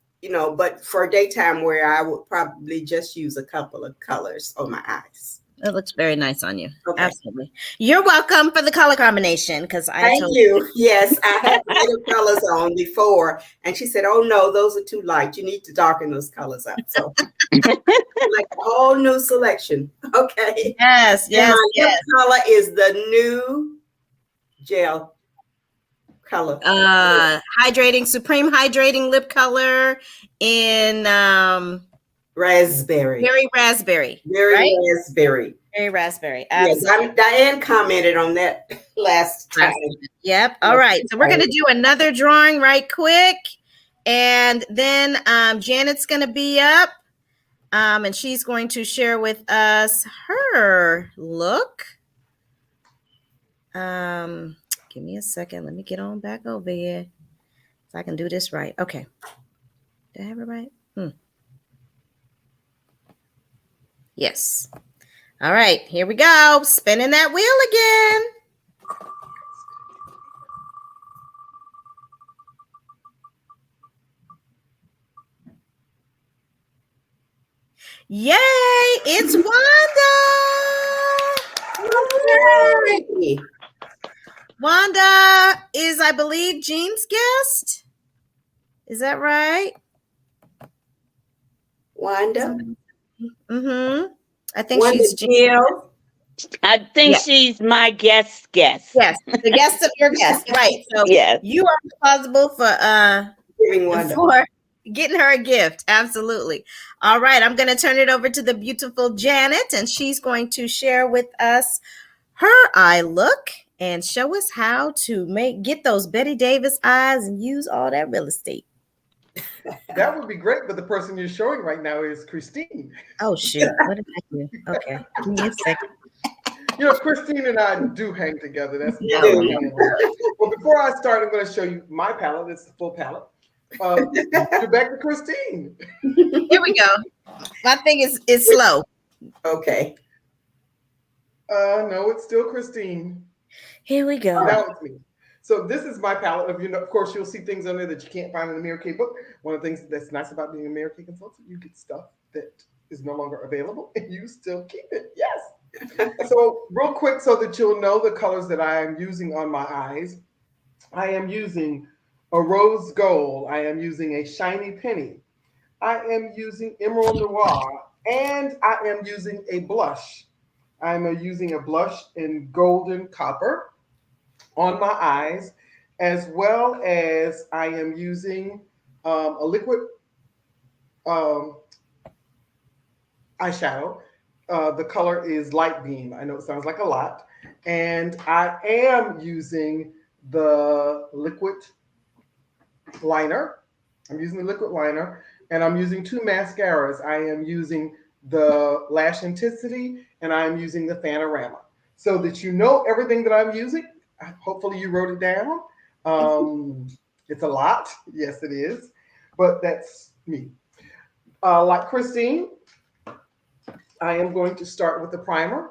but for daytime wear, I would probably just use a couple of colors on my eyes. It looks very nice on you. Okay. Absolutely. You're welcome for the color combination because I Thank told you. Yes, I had lighter colors on before, and she said, "Oh no, those are too light. You need to darken those colors up." So, like a whole new selection. Okay. Yes, And yes, my lip yes. color is the new gel color. Hydrating, Supreme Hydrating Lip Color in Raspberry. Berry Raspberry, Very right? raspberry. Berry Raspberry. Yeah, Absolutely. Diane commented on that last time. Yep. All right. So we're going to do another drawing right quick. And then Janet's going to be up and she's going to share with us her look. Give me a second. Let me get on back over here so I can do this right. Okay. Did I have it right? Yes. All right. Here we go. Spinning that wheel again. Yay! It's Wanda. Yay. Wanda is, I believe, Jean's guest. Is that right? Wanda. Mm-hmm. I think Wanda she's Jean. Jill. I think Yeah. she's my guest. Yes, the guest of your guest, right? So Yes. you are responsible for Giving Wanda. for getting her a gift. Absolutely. All right, I'm going to turn it over to the beautiful Janet, and she's going to share with us her eye look and show us how to get those Betty Davis eyes and use all that real estate. That would be great, but the person you're showing right now is Christine. Oh shoot! What did I do? Okay, give me a second. Christine and I do hang together. That's Yeah. Well, before I start, I'm going to show you my palette. It's the full palette. You're back to Christine. Here we go. My thing is slow. Okay. No, it's still Christine. Here we go. Now it's me. So this is my palette. Of course, you'll see things on there that you can't find in the Mary Kay book. One of the things that's nice about being a Mary Kay consultant, you get stuff that is no longer available, and you still keep it. Yes. So real quick, so that you'll know the colors that I am using on my eyes, I am using a rose gold. I am using a shiny penny. I am using emerald noir, and I am using a blush. I'm using a blush in golden copper on my eyes, as well as I am using a liquid eyeshadow. The color is light beam. I know it sounds like a lot. And I am using the liquid liner. I'm using the liquid liner, and I'm using two mascaras. I am using the Lash Intensity, and I'm using the Fanorama. So that you know everything that I'm using. Hopefully you wrote it down. It's a lot. Yes, it is. But that's me. Like Christine, I am going to start with the primer.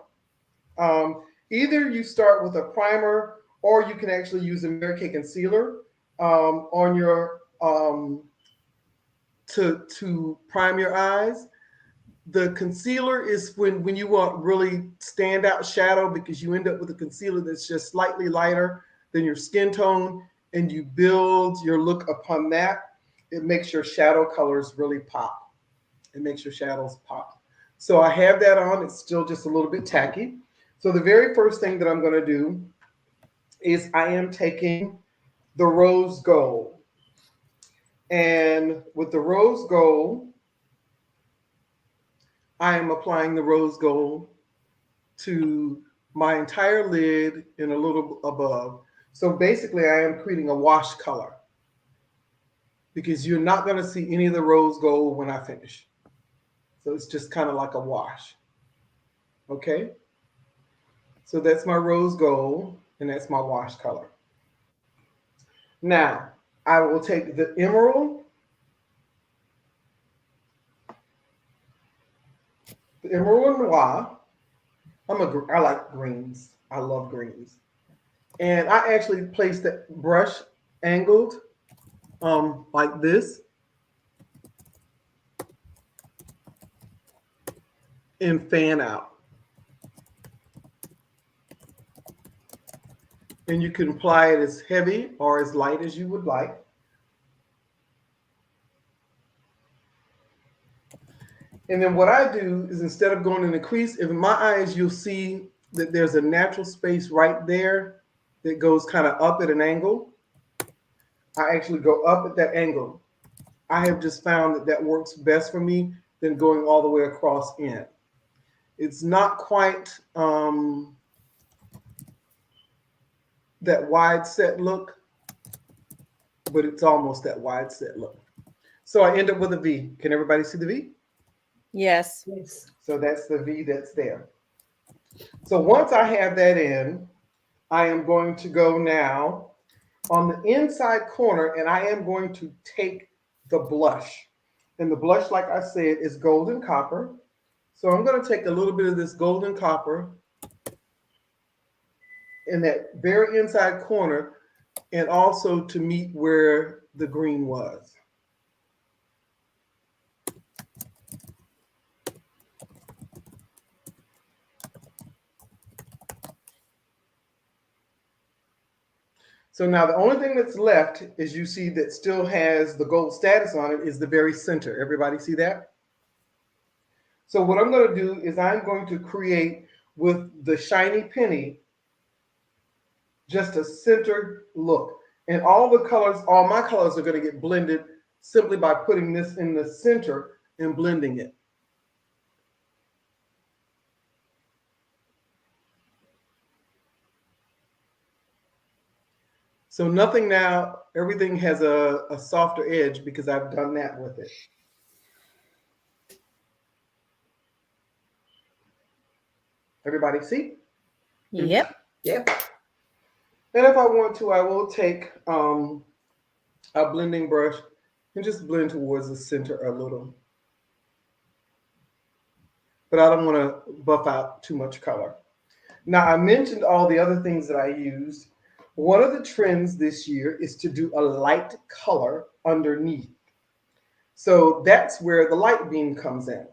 Either you start with a primer, or you can actually use a Mary Kay concealer on your to prime your eyes. The concealer is when you want really standout shadow, because you end up with a concealer that's just slightly lighter than your skin tone, and you build your look upon that. It makes your shadow colors really pop. It makes your shadows pop. So I have that on. It's still just a little bit tacky. So the very first thing that I'm going to do is I am taking the rose gold. And with the rose gold, I am applying the rose gold to my entire lid and a little above. So basically I am creating a wash color because you're not going to see any of the rose gold when I finish. So it's just kind of like a wash. Okay. So that's my rose gold and that's my wash color. Now I will take the emerald, noir. I like greens. I love greens. And I actually place the brush angled like this and fan out. And you can apply it as heavy or as light as you would like. And then what I do is instead of going in the crease, if in my eyes, you'll see that there's a natural space right there that goes kind of up at an angle. I actually go up at that angle. I have just found that that works best for me than going all the way across in. It's not quite that wide set look, but it's almost that wide set look. So I end up with a V. Can everybody see the V? Yes. Yes. So that's the V that's there. So once I have that in, I am going to go now on the inside corner and I am going to take the blush. And the blush, like I said, is golden copper. So I'm going to take a little bit of this golden copper in that very inside corner and also to meet where the green was. So now the only thing that's left is you see that still has the gold status on it is the very center. Everybody see that? So what I'm going to do is I'm going to create with the shiny penny just a center look. And all the colors, all my colors are going to get blended simply by putting this in the center and blending it. So nothing now, everything has a softer edge because I've done that with it. Everybody see? Yep. Yep. And if I want to, I will take a blending brush and just blend towards the center a little. But I don't want to buff out too much color. Now, I mentioned all the other things that I used. One of the trends this year is to do a light color underneath. So that's where the light beam comes in.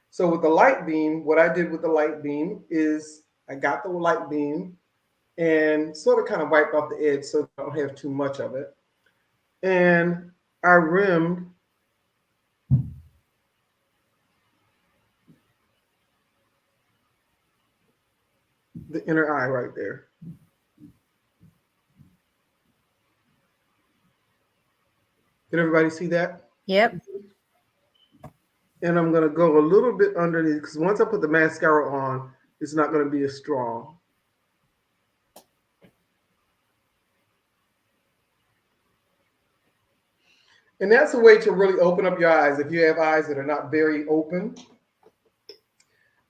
So with the light beam, what I did with the light beam is I got the light beam and sort of kind of wiped off the edge so I don't have too much of it. And I rimmed the inner eye right there. Did everybody see that? Yep. And I'm going to go a little bit underneath because once I put the mascara on, it's not going to be as strong. And that's a way to really open up your eyes if you have eyes that are not very open.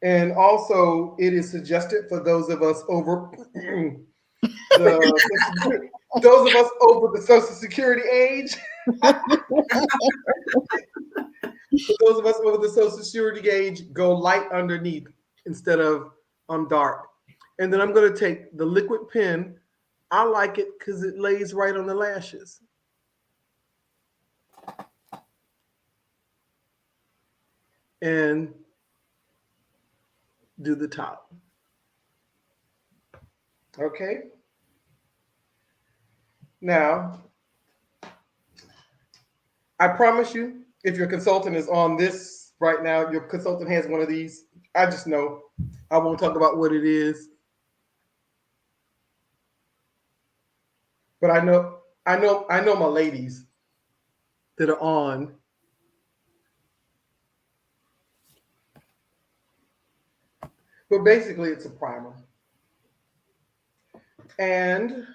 And also, it is suggested for those of us over those of us over the Social Security age. For those of us over the Social Security age, go light underneath instead of dark. And then I'm going to take the liquid pen. I like it because it lays right on the lashes. And do the top. Okay. Now, I promise you, if your consultant is on this right now, your consultant has one of these. I just know. I won't talk about what it is. But I know I know my ladies that are on. But basically it's a primer. And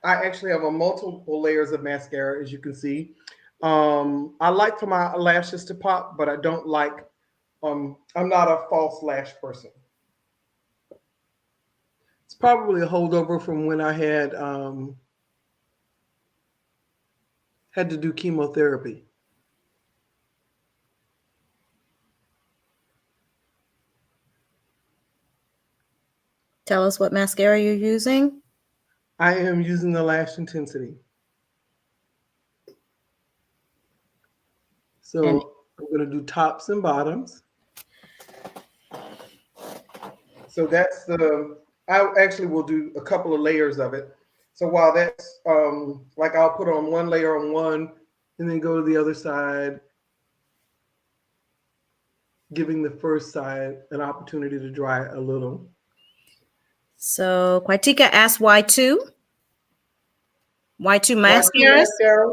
I actually have a multiple layers of mascara, as you can see. I like for my lashes to pop, but I don't like, I'm not a false lash person. It's probably a holdover from when I had to do chemotherapy. Tell us what mascara you're using. I am using the Lash Intensity. So And I'm going to do tops and bottoms. So that's I actually will do a couple of layers of it. So while that's like I'll put on one layer on one and then go to the other side, giving the first side an opportunity to dry a little. so Quaitika asked why two? Why two Why two mascaras? mascaras?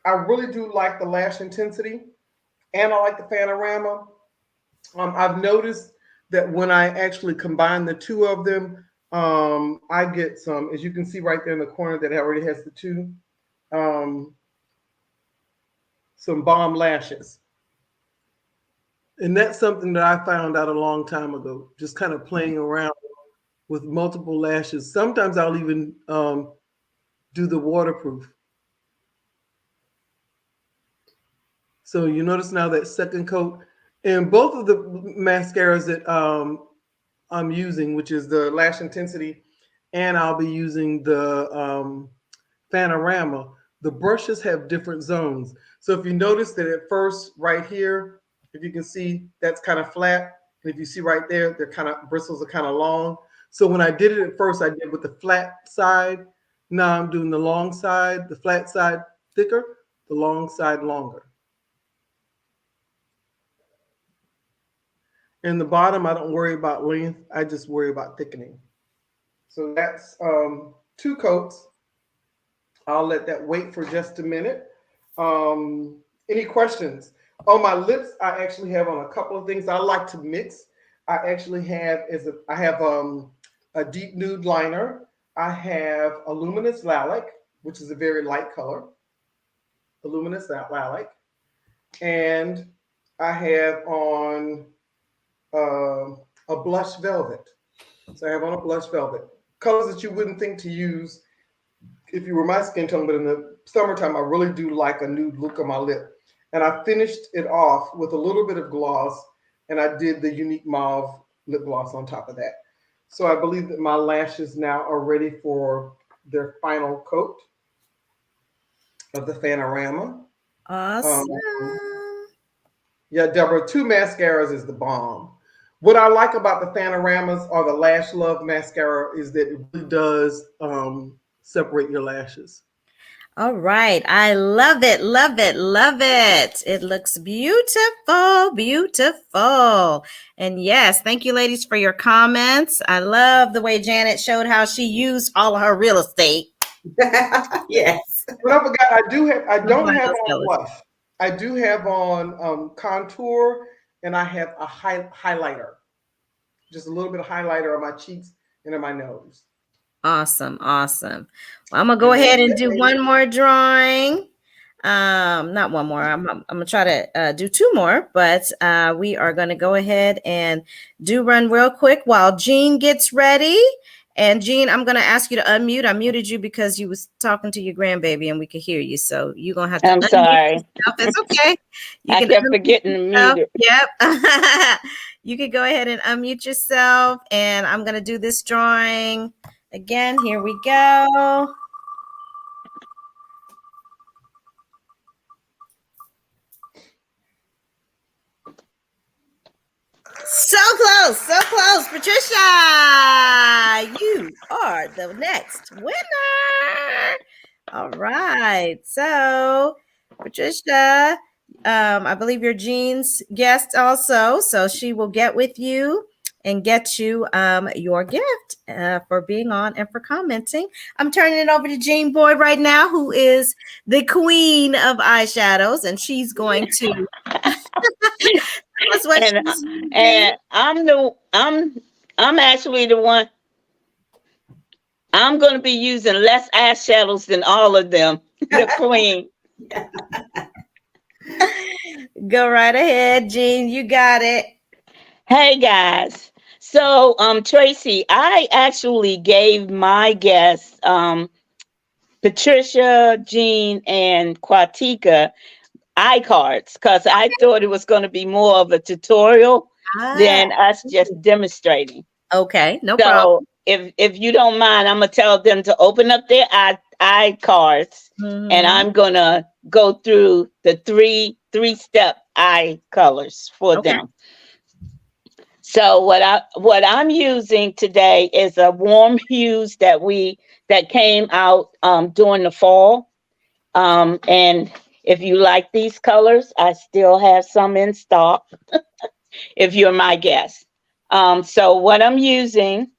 I really do like the Lash Intensity, and I like the Panorama. I've noticed that when I actually combine the two of them, I get some, as you can see right there in the corner that already has the two, some bomb lashes. And that's something that I found out a long time ago, just kind of playing around with multiple lashes. Sometimes I'll even do the waterproof. So you notice now that second coat, and both of the mascaras that I'm using, which is the Lash Intensity, and I'll be using the Panorama, the brushes have different zones. So if you notice that at first right here, if you can see, that's kind of flat. And if you see right there, they're kind of, bristles are kind of long. So when I did it at first, I did with the flat side. Now I'm doing the long side, the flat side thicker, the long side longer. In the bottom, I don't worry about length. I just worry about thickening. So that's two coats. I'll let that wait for just a minute. Any questions? On my lips, I actually have on a couple of things I like to mix. I actually have a deep nude liner. I have a luminous lilac, which is a very light color. A luminous lilac. And I have on a blush velvet. So I have on a blush velvet. Colors that you wouldn't think to use if you were my skin tone, but in the summertime, I really do like a nude look on my lip. And I finished it off with a little bit of gloss, and I did the Unique Mauve lip gloss on top of that. So I believe that my lashes now are ready for their final coat of the Panorama. Awesome. Yeah, Deborah, two mascaras is the bomb. What I like about the Panoramas or the Lash Love mascara is that it really does separate your lashes. All right. I love it. Love it. Love it. It looks beautiful. Beautiful. And yes, thank you, ladies, for your comments. I love the way Janet showed how she used all of her real estate. Yes. But I forgot, I don't have on blush. I do have on contour, and I have a highlighter. Just a little bit of highlighter on my cheeks and on my nose. Awesome. Awesome. Well, I'm going to go ahead and do one more drawing. Not one more. I'm going to try to do two more, but we are going to go ahead and do run real quick while Jean gets ready. And Jean, I'm going to ask you to unmute. I muted you because you was talking to your grandbaby and we could hear you. So you're going to have to I'm unmute sorry. yourself. It's okay. I kept forgetting to mute it. Yep. You could go ahead and unmute yourself. And I'm going to do this drawing again. Here we go. So close, Patricia. You are the next winner. All right. So, Patricia, I believe you're Jean's guest also. So she will get with you and get you your gift for being on and for commenting. I'm turning it over to Jean Boyd right now, who is the queen of eyeshadows, and she's going to tell us what and she's using. and I'm actually the one. I'm going to be using less eyeshadows than all of them. The queen. Go right ahead, Jean. You got it. Hey guys. So Tracy, I actually gave my guests Patricia, Jean, and Quatika iCards because I thought it was going to be more of a tutorial Ah, than us just demonstrating. okay, no problem. So if you don't mind, I'm gonna tell them to open up their iCards, and Mhm. I'm gonna go through the three-step eye colors for Okay. them. So what I'm using today is a warm hues that came out during the fall. And if you like these colors, I still have some in stock if you're my guest. So what I'm using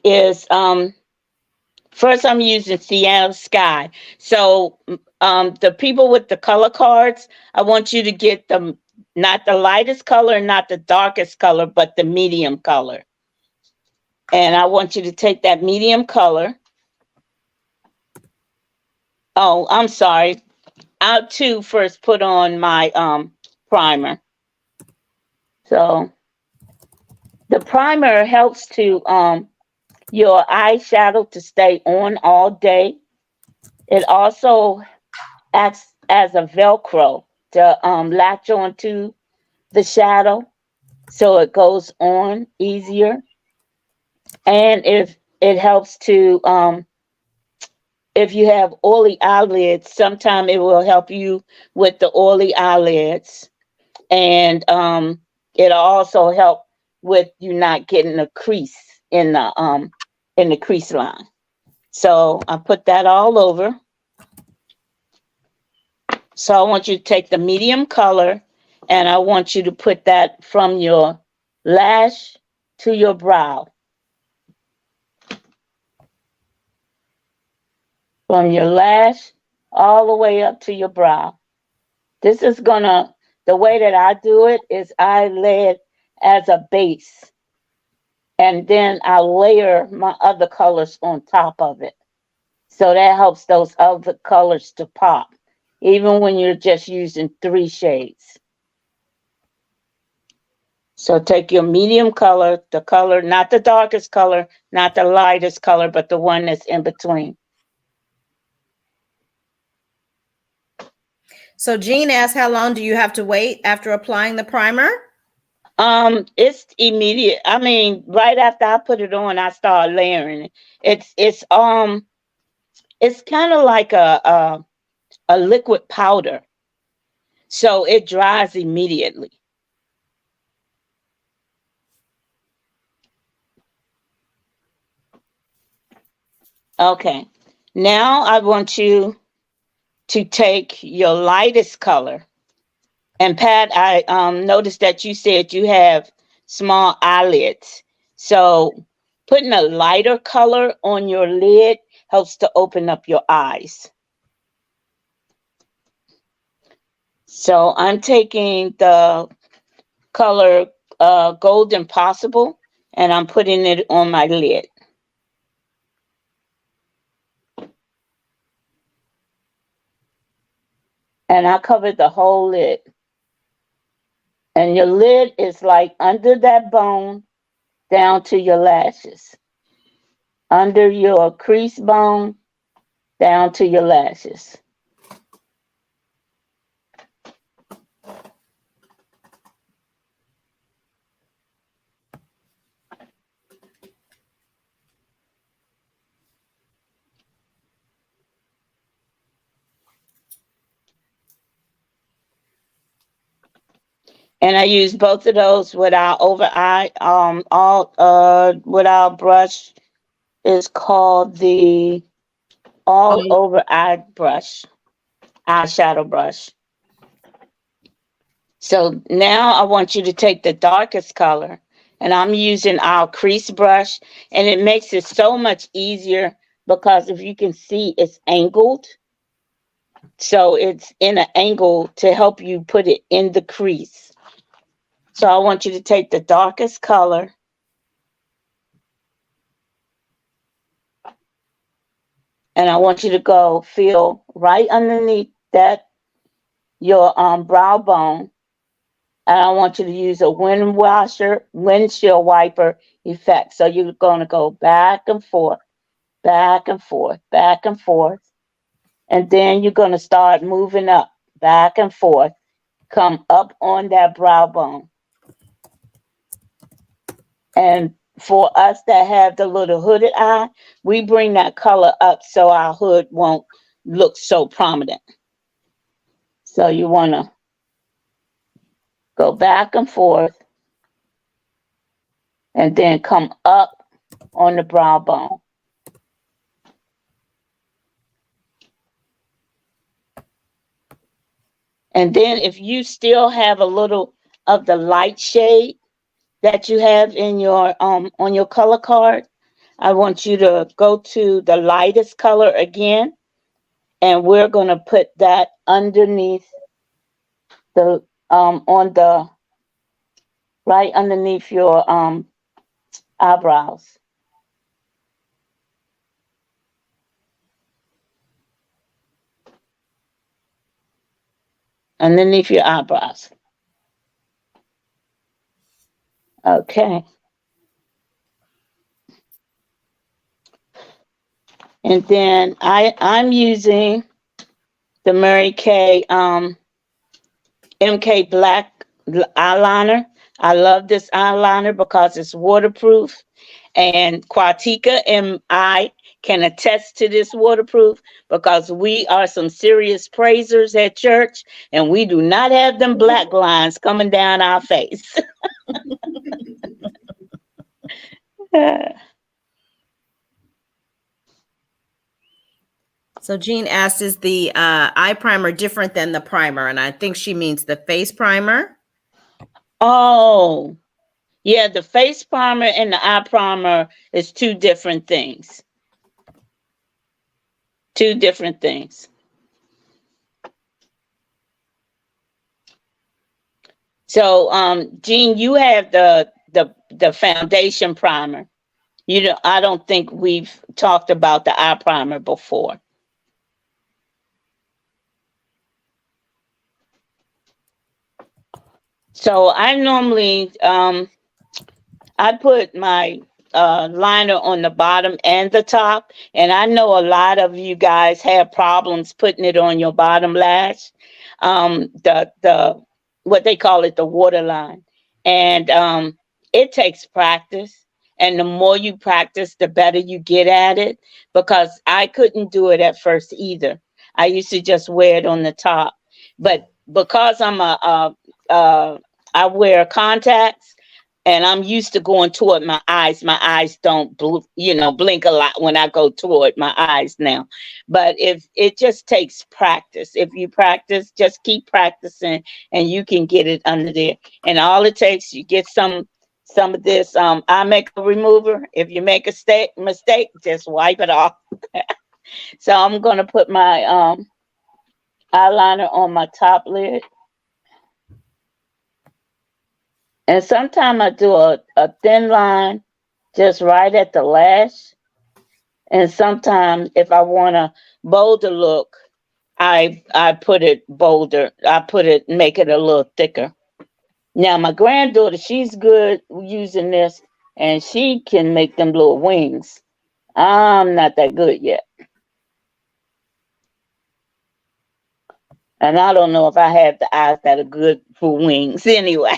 is first I'm using Sienna Sky. So the people with the color cards, I want you to get them not the lightest color, not the darkest color, but the medium color. And I want you to take that medium color. Oh, I'm sorry. I'll too first put on my primer. So the primer helps to your eyeshadow to stay on all day. It also acts as a Velcro to latch onto the shadow so it goes on easier. And if it helps to if you have oily eyelids, sometimes it will help you with the oily eyelids. And it'll also help with you not getting a crease in the crease line. So I put that all over. So I want you to take the medium color and I want you to put that from your lash to your brow. From your lash all the way up to your brow. This is gonna, the way that I do it is I lay it as a base and then I layer my other colors on top of it. So that helps those other colors to pop, even when you're just using 3 shades. So take your medium color, the color, not the darkest color, not the lightest color, but the one that's in between. So Jean asked, how long do you have to wait after applying the primer? It's immediate. I mean, right after I put it on, I start layering it. It's kind of like a liquid powder, so it dries immediately. Okay, now I want you to take your lightest color. And Pat, I noticed that you said you have small eyelids. So putting a lighter color on your lid helps to open up your eyes. So I'm taking the color Golden Possible and I'm putting it on my lid. And I covered the whole lid. And your lid is like under that bone down to your lashes. Under your crease bone down to your lashes. And I use both of those with our over eye, all with our brush is called the all over eye brush, eyeshadow brush. So now I want you to take the darkest color, and I'm using our crease brush, and it makes it so much easier because if you can see, it's angled. So it's in an angle to help you put it in the crease. So I want you to take the darkest color, and I want you to go feel right underneath that your brow bone, and I want you to use a windshield wiper effect. So you're going to go back and forth, back and forth, back and forth, and then you're going to start moving up, back and forth, come up on that brow bone. And for us that have the little hooded eye, we bring that color up so our hood won't look so prominent. So you want to go back and forth and then come up on the brow bone. And then if you still have a little of the light shade that you have in your on your color card, I want you to go to the lightest color again, and we're going to put that underneath the on the right underneath your eyebrows. Underneath your eyebrows. Okay. And then I'm using the Mary Kay MK Black eyeliner. I love this eyeliner because it's waterproof, and Quartika and I can attest to this waterproof because we are some serious praisers at church, and we do not have them black lines coming down our face. So Jean asked, is the eye primer different than the primer? And I think she means the face primer. Oh, yeah, the face primer and the eye primer is two different things. Two different things. So, Jean, you have the foundation primer. You know, I don't think we've talked about the eye primer before. So I normally I put my liner on the bottom and the top, and I know a lot of you guys have problems putting it on your bottom lash, the what they call it, the waterline, and it takes practice. And the more you practice, the better you get at it. Because I couldn't do it at first either. I used to just wear it on the top, but because I wear contacts, and I'm used to going toward my eyes. My eyes don't, blink a lot when I go toward my eyes now. But if it just takes practice, if you practice, just keep practicing, and you can get it under there. And all it takes, you get some of this eye makeup remover. If you make a mistake, just wipe it off. So I'm gonna put my eyeliner on my top lid. And sometimes I do a thin line just right at the lash. And sometimes if I want a bolder look, I put it bolder. Make it a little thicker. Now my granddaughter, she's good using this, and she can make them little wings. I'm not that good yet. And I don't know if I have the eyes that are good for wings anyway.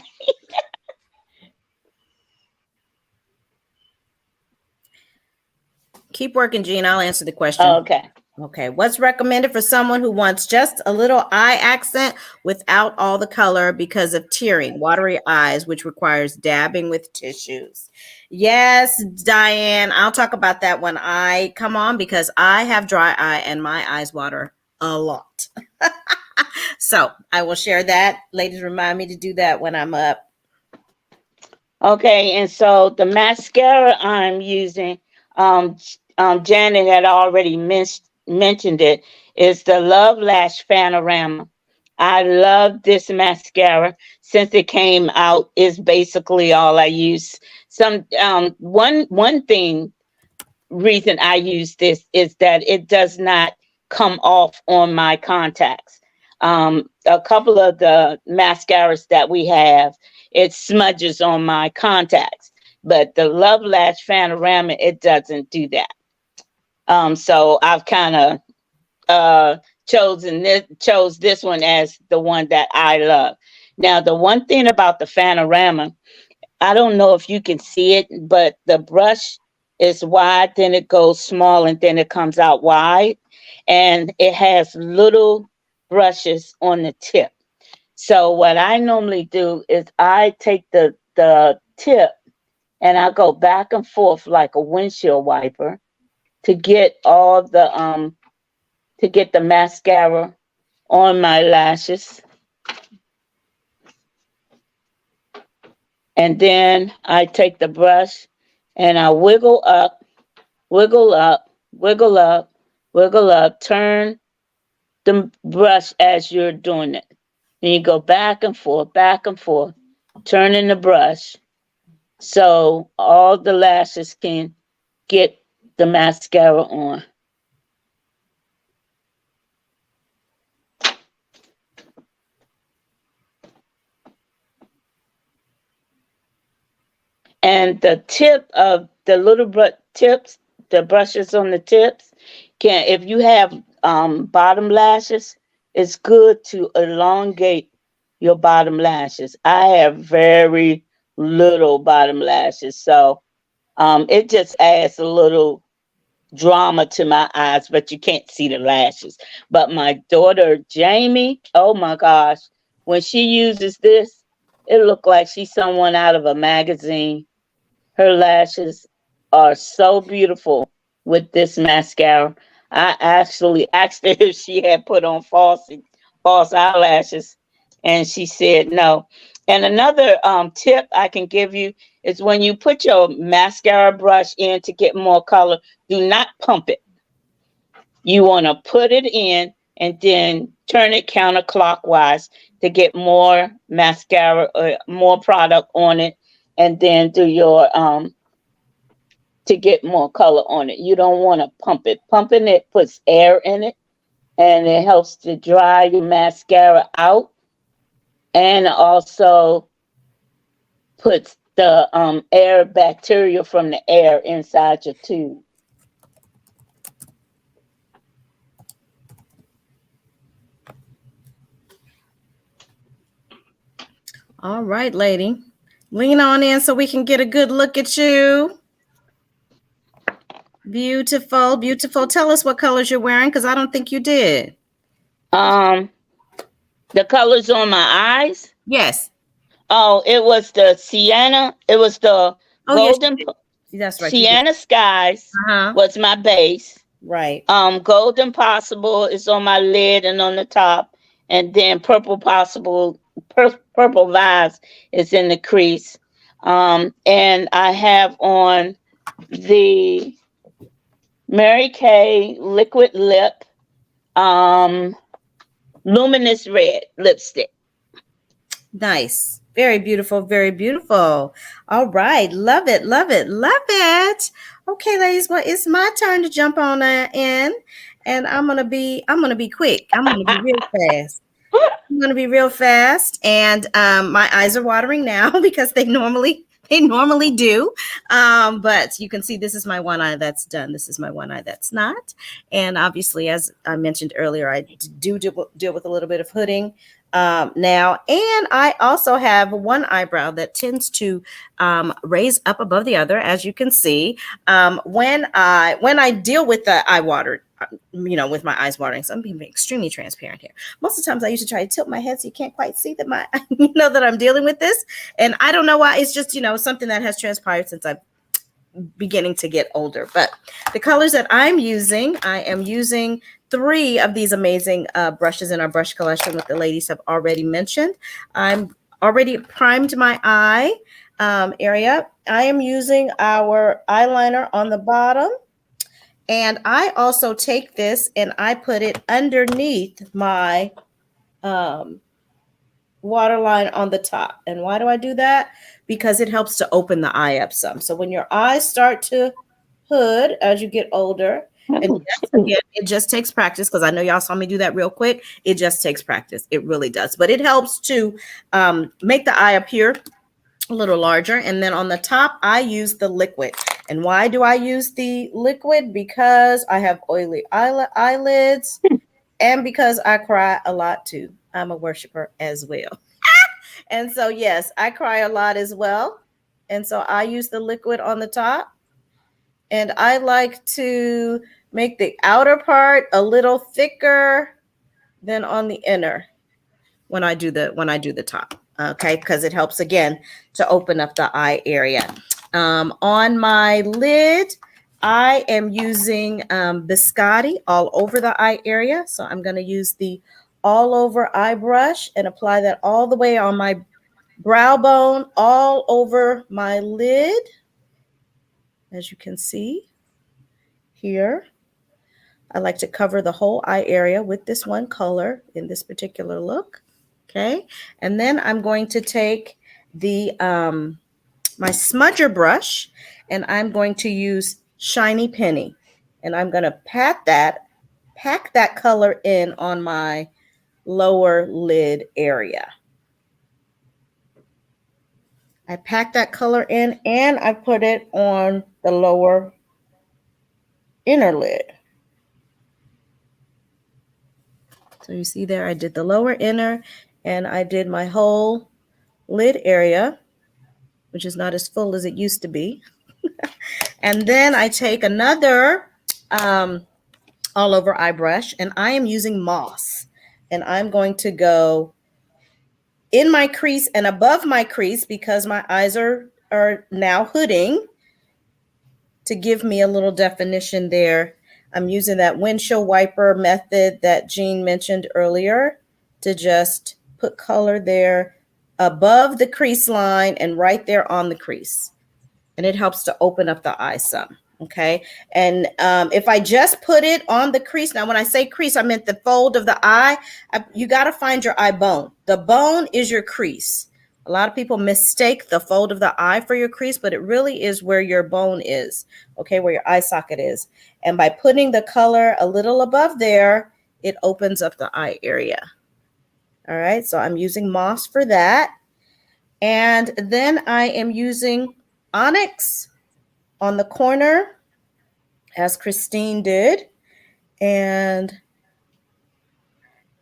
Keep working, Jean. I'll answer the question. Okay. Okay. What's recommended for someone who wants just a little eye accent without all the color because of tearing, watery eyes, which requires dabbing with tissues? Yes, Diane. I'll talk about that when I come on because I have dry eye and my eyes water a lot. So I will share that. Ladies, remind me to do that when I'm up. Okay, and so the mascara I'm using, Janet had already mentioned it, is the Love Lash Panorama. I love this mascara since it came out. Is basically all I use. One thing reason I use this is that it does not come off on my contacts. A couple of the mascaras that we have, it smudges on my contacts, but the Love Lash Panorama, it doesn't do that. So I've kind of chose this one as the one that I love. Now, the one thing about the Panorama, I don't know if you can see it, but the brush is wide, then it goes small, and then it comes out wide. And it has little brushes on the tip. So what I normally do is I take the tip and I go back and forth like a windshield wiper to get all the mascara on my lashes. And then I take the brush and I wiggle up, wiggle up, wiggle up, wiggle up, turn the brush as you're doing it. And you go back and forth, turning the brush so all the lashes can get the mascara on. And the tip of the little tips, the brushes on the tips, if you have bottom lashes, it's good to elongate your bottom lashes. I have very little bottom lashes, so it just adds a little drama to my eyes, but you can't see the lashes. But my daughter Jamie, oh my gosh, when she uses this, it looks like she's someone out of a magazine. Her lashes are so beautiful with this mascara. I actually asked her if she had put on false eyelashes, and she said no. And another tip I can give you is when you put your mascara brush in to get more color, do not pump it. You want to put it in and then turn it counterclockwise to get more mascara or more product on it, and then do your to get more color on it. You don't want to pump it. Pumping it puts air in it, and it helps to dry your mascara out, and also puts the air bacteria from the air inside your tube. All right, lady. Lean on in so we can get a good look at you. Beautiful, beautiful. Tell us what colors you're wearing, because I don't think you did. The colors on my eyes? Yes. Oh, it was the sienna. It was the golden. Yes, that's right. Sienna Skies was my base. Right. Golden Possible is on my lid and on the top, and then Purple Possible, Purple Vibes is in the crease. And I have on the Mary Kay Liquid Lip, Luminous Red lipstick. Nice. Very beautiful. Very beautiful. All right. Love it. Love it. Love it. Okay, ladies. Well, it's my turn to jump on in, and I'm gonna be quick. I'm gonna be real fast. I'm gonna be real fast, and my eyes are watering now because they normally do. But you can see this is my one eye that's done. This is my one eye that's not. And obviously, as I mentioned earlier, I do deal with a little bit of hooding now. And I also have one eyebrow that tends to raise up above the other, as you can see. When I deal with the eye water, with my eyes watering. So I'm being extremely transparent here. Most of the times I used to try to tilt my head so you can't quite see that that I'm dealing with this. And I don't know why. It's just, something that has transpired since I've beginning to get older. But the colors that I'm using, I am using 3 of these amazing brushes in our brush collection that the ladies have already mentioned. I'm already primed my eye area. I am using our eyeliner on the bottom. And I also take this and I put it underneath my waterline on the top. And why do I do that? Because it helps to open the eye up some. So when your eyes start to hood as you get older, and yes, again, it just takes practice, because I know y'all saw me do that real quick. It just takes practice. It really does. But it helps to make the eye appear a little larger. And then on the top, I use the liquid. And why do I use the liquid? Because I have oily eyelids and because I cry a lot too. I'm a worshiper as well. And so, yes, I cry a lot as well. And so I use the liquid on the top. And I like to make the outer part a little thicker than on the inner when I do the top. Okay, because it helps again to open up the eye area. On my lid, I am using biscotti all over the eye area. So I'm going to use the all over eye brush and apply that all the way on my brow bone, all over my lid, as you can see here. I like to cover the whole eye area with this one color in this particular look. Okay, and then I'm going to take the my smudger brush, and I'm going to use Shiny Penny, and I'm going to pack that color in on my lower lid area. I pack that color in and I put it on the lower inner lid. So you see there, I did the lower inner and I did my whole lid area, which is not as full as it used to be. And then I take another all over eye brush, and I am using moss, and I'm going to go in my crease and above my crease because my eyes are now hooding to give me a little definition there. I'm using that windshield wiper method that Jean mentioned earlier to just put color there above the crease line and right there on the crease. And it helps to open up the eye some. Okay. And if I just put it on the crease, now when I say crease, I meant the fold of the eye. You got to find your eye bone. The bone is your crease. A lot of people mistake the fold of the eye for your crease, but it really is where your bone is. Okay. Where your eye socket is. And by putting the color a little above there, it opens up the eye area. All right. So I'm using moss for that. And then I am using onyx on the corner, as Christine did. And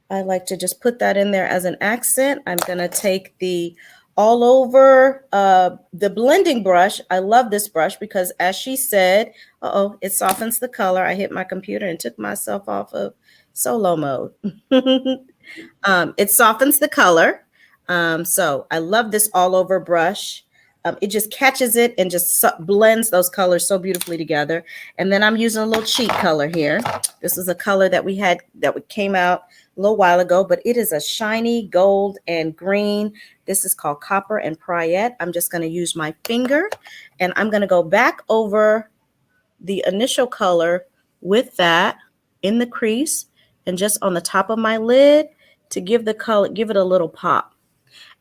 I like to just put that in there as an accent. I'm going to take the all over the blending brush. I love this brush because, as she said, it softens the color. I hit my computer and took myself off of solo mode. It softens the color. So I love this all over brush. It just catches it and just blends those colors so beautifully together. And then I'm using a little cheat color here. This is a color that we had that came out a little while ago, but it is a shiny gold and green. This is called Copper and Priette. I'm just going to use my finger and I'm going to go back over the initial color with that in the crease and just on the top of my lid to give the color, give it a little pop.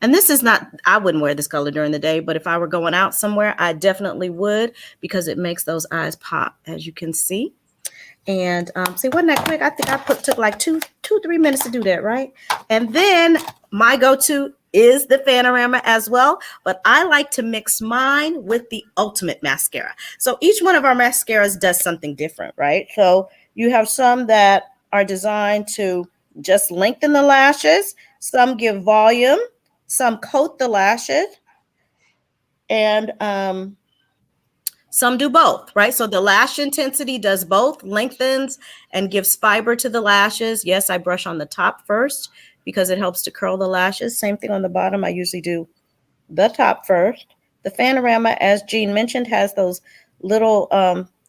And this is not, I wouldn't wear this color during the day, but if I were going out somewhere, I definitely would because it makes those eyes pop, as you can see. And see, wasn't that quick? I think I took like 2-3 minutes to do that, right? And then my go-to is the Panorama as well, but I like to mix mine with the Ultimate Mascara. So each one of our mascaras does something different, right? So you have some that are designed to just lengthen the lashes, some give volume, some coat the lashes, and some do both, right? So the lash intensity does both, lengthens and gives fiber to the lashes. Yes, I brush on the top first because it helps to curl the lashes. Same thing on the bottom. I usually do the top first. The Panorama, as Jean mentioned, has those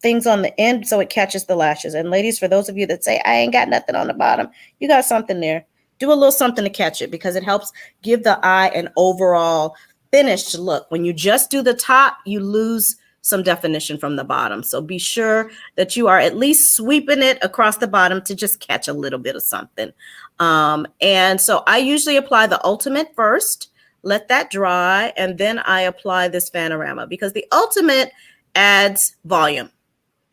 things on the end so it catches the lashes. And ladies, for those of you that say, I ain't got nothing on the bottom, you got something there. Do a little something to catch it because it helps give the eye an overall finished look. When you just do the top, you lose some definition from the bottom. So be sure that you are at least sweeping it across the bottom to just catch a little bit of something. And so I usually apply the Ultimate first, let that dry, and then I apply this Panorama because the Ultimate adds volume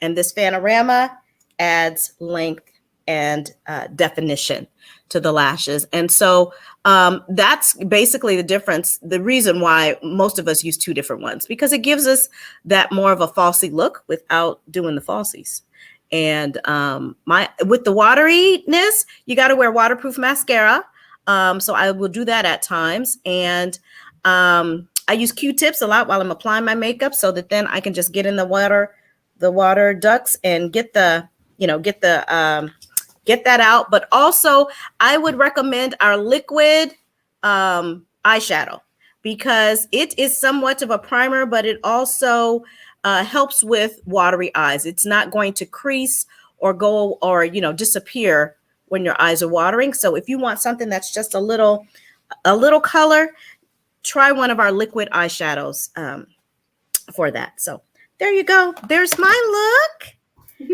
and this Panorama adds length and definition to the lashes. And so that's basically the difference, the reason why most of us use two different ones, because it gives us that more of a falsy look without doing the falsies. And with the wateriness, you got to wear waterproof mascara. So I will do that at times. And I use Q-tips a lot while I'm applying my makeup so that then I can just get in the water ducts and get that out. But also I would recommend our liquid eyeshadow because it is somewhat of a primer, but it also helps with watery eyes. It's not going to crease or go or, disappear when your eyes are watering. So if you want something that's just a little color, try one of our liquid eyeshadows for that. So there you go. There's my look.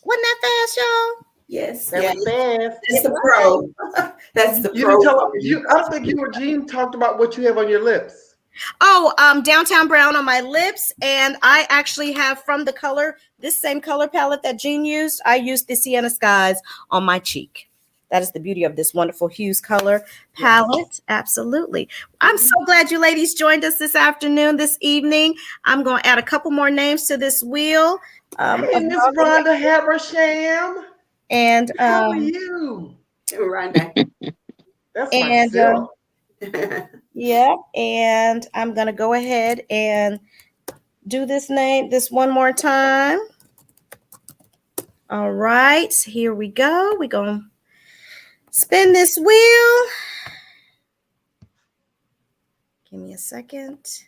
Wasn't that fast, y'all? Yes, That yeah. was fast. That's the pro. That's the You pro. didn't tell you. I don't think you or Jean talked about what you have on your lips. Oh, Downtown Brown on my lips. And I actually have from the color, this same color palette that Jean used, I used the Sienna Skies on my cheek. That is the beauty of this wonderful hues color palette. Yes. Absolutely. I'm so glad you ladies joined us this afternoon, this evening. I'm going to add a couple more names to this wheel. Hey, Miss Rhonda Habersham. And how are you? Rhonda. That's myself. Yeah, and I'm going to go ahead and do this one more time. All right, here we go. We're going to spin this wheel. Give me a second.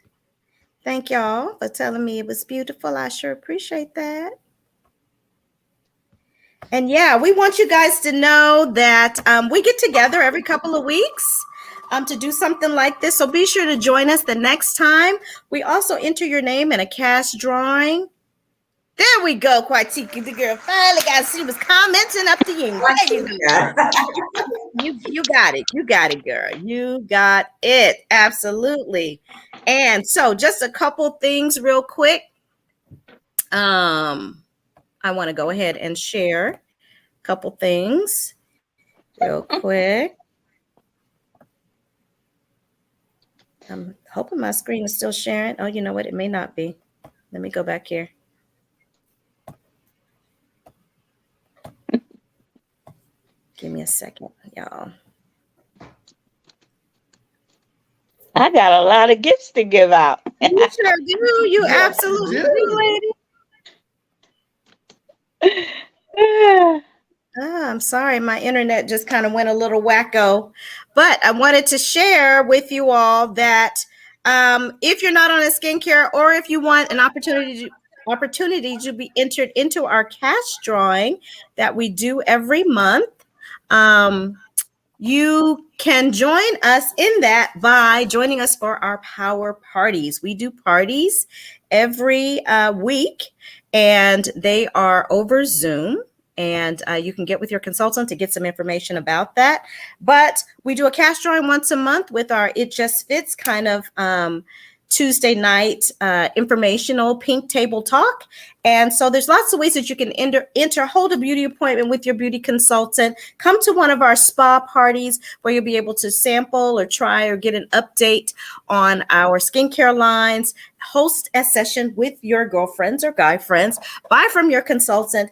Thank y'all for telling me it was beautiful. I sure appreciate that. And yeah, we want you guys to know that we get together every couple of weeks to do something like this. So be sure to join us the next time. We also enter your name in a cash drawing. There we go, Quatiki. The girl finally she was commenting up to you. You got it. You got it, girl. You got it. Absolutely. And so just a couple things real quick. I want to go ahead and share a couple things real quick. I'm hoping my screen is still sharing. Oh, you know what? It may not be. Let me go back here. Give me a second, y'all. I got a lot of gifts to give out. You sure do. You absolutely do, lady. I'm sorry, my internet just kind of went a little wacko, but I wanted to share with you all that if you're not on a skincare or if you want an opportunity to be entered into our cash drawing that we do every month, you can join us in that by joining us for our power parties. We do parties every week, and they are over Zoom. And you can get with your consultant to get some information about that. But we do a cash drawing once a month with our It Just Fits kind of Tuesday night informational pink table talk. And so there's lots of ways that you can enter, hold a beauty appointment with your beauty consultant, come to one of our spa parties where you'll be able to sample or try or get an update on our skincare lines, host a session with your girlfriends or guy friends, buy from your consultant,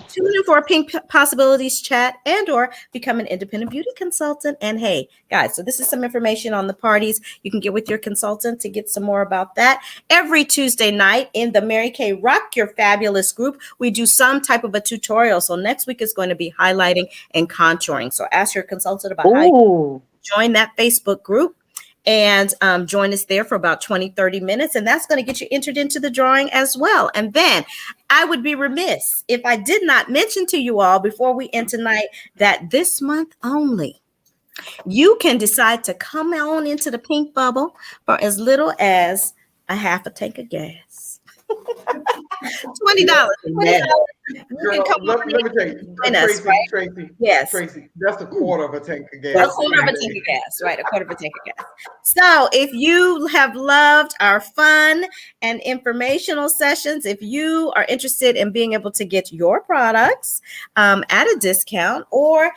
tune in for a Pink Possibilities chat and or become an independent beauty consultant. And hey, guys, so this is some information on the parties. You can get with your consultant to get some more about that. Every Tuesday night in the Mary Kay Rock Your Fabulous group, we do some type of a tutorial. So next week is going to be highlighting and contouring. So ask your consultant about how you join that Facebook group. and join us there for about 20-30 minutes, and that's going to get you entered into the drawing as well. And then I would be remiss if I did not mention to you all before we end tonight that this month only, you can decide to come on into the pink bubble for as little as a half a tank of gas. $20. $20. Girl, let me tell you, Tracy, right? Tracy, Yes. Tracy, that's a quarter of a tank of gas. A quarter of a tank of gas, right? A quarter of a tank of gas. So if you have loved our fun and informational sessions, if you are interested in being able to get your products at a discount, or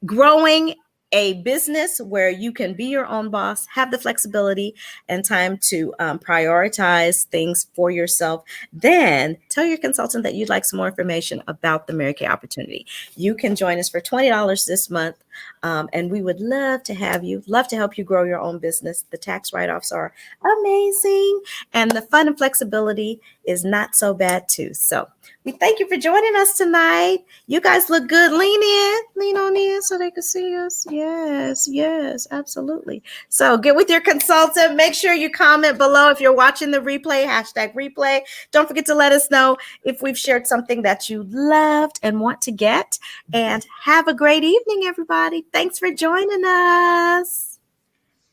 growing a business where you can be your own boss, have the flexibility and time to prioritize things for yourself, then tell your consultant that you'd like some more information about the Mary Kay opportunity. You can join us for $20 this month, and we would love to have you, love to help you grow your own business. The tax write-offs are amazing, and the fun and flexibility is not so bad too. So we thank you for joining us tonight. You guys look good. Lean on in so they can see us. Yes, absolutely. So get with your consultant. Make sure you comment below if you're watching the replay, #replay. Don't forget to let us know if we've shared something that you loved and want to get. And have a great evening, everybody. Thanks for joining us.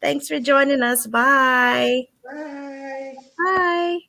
Bye. Bye. Bye.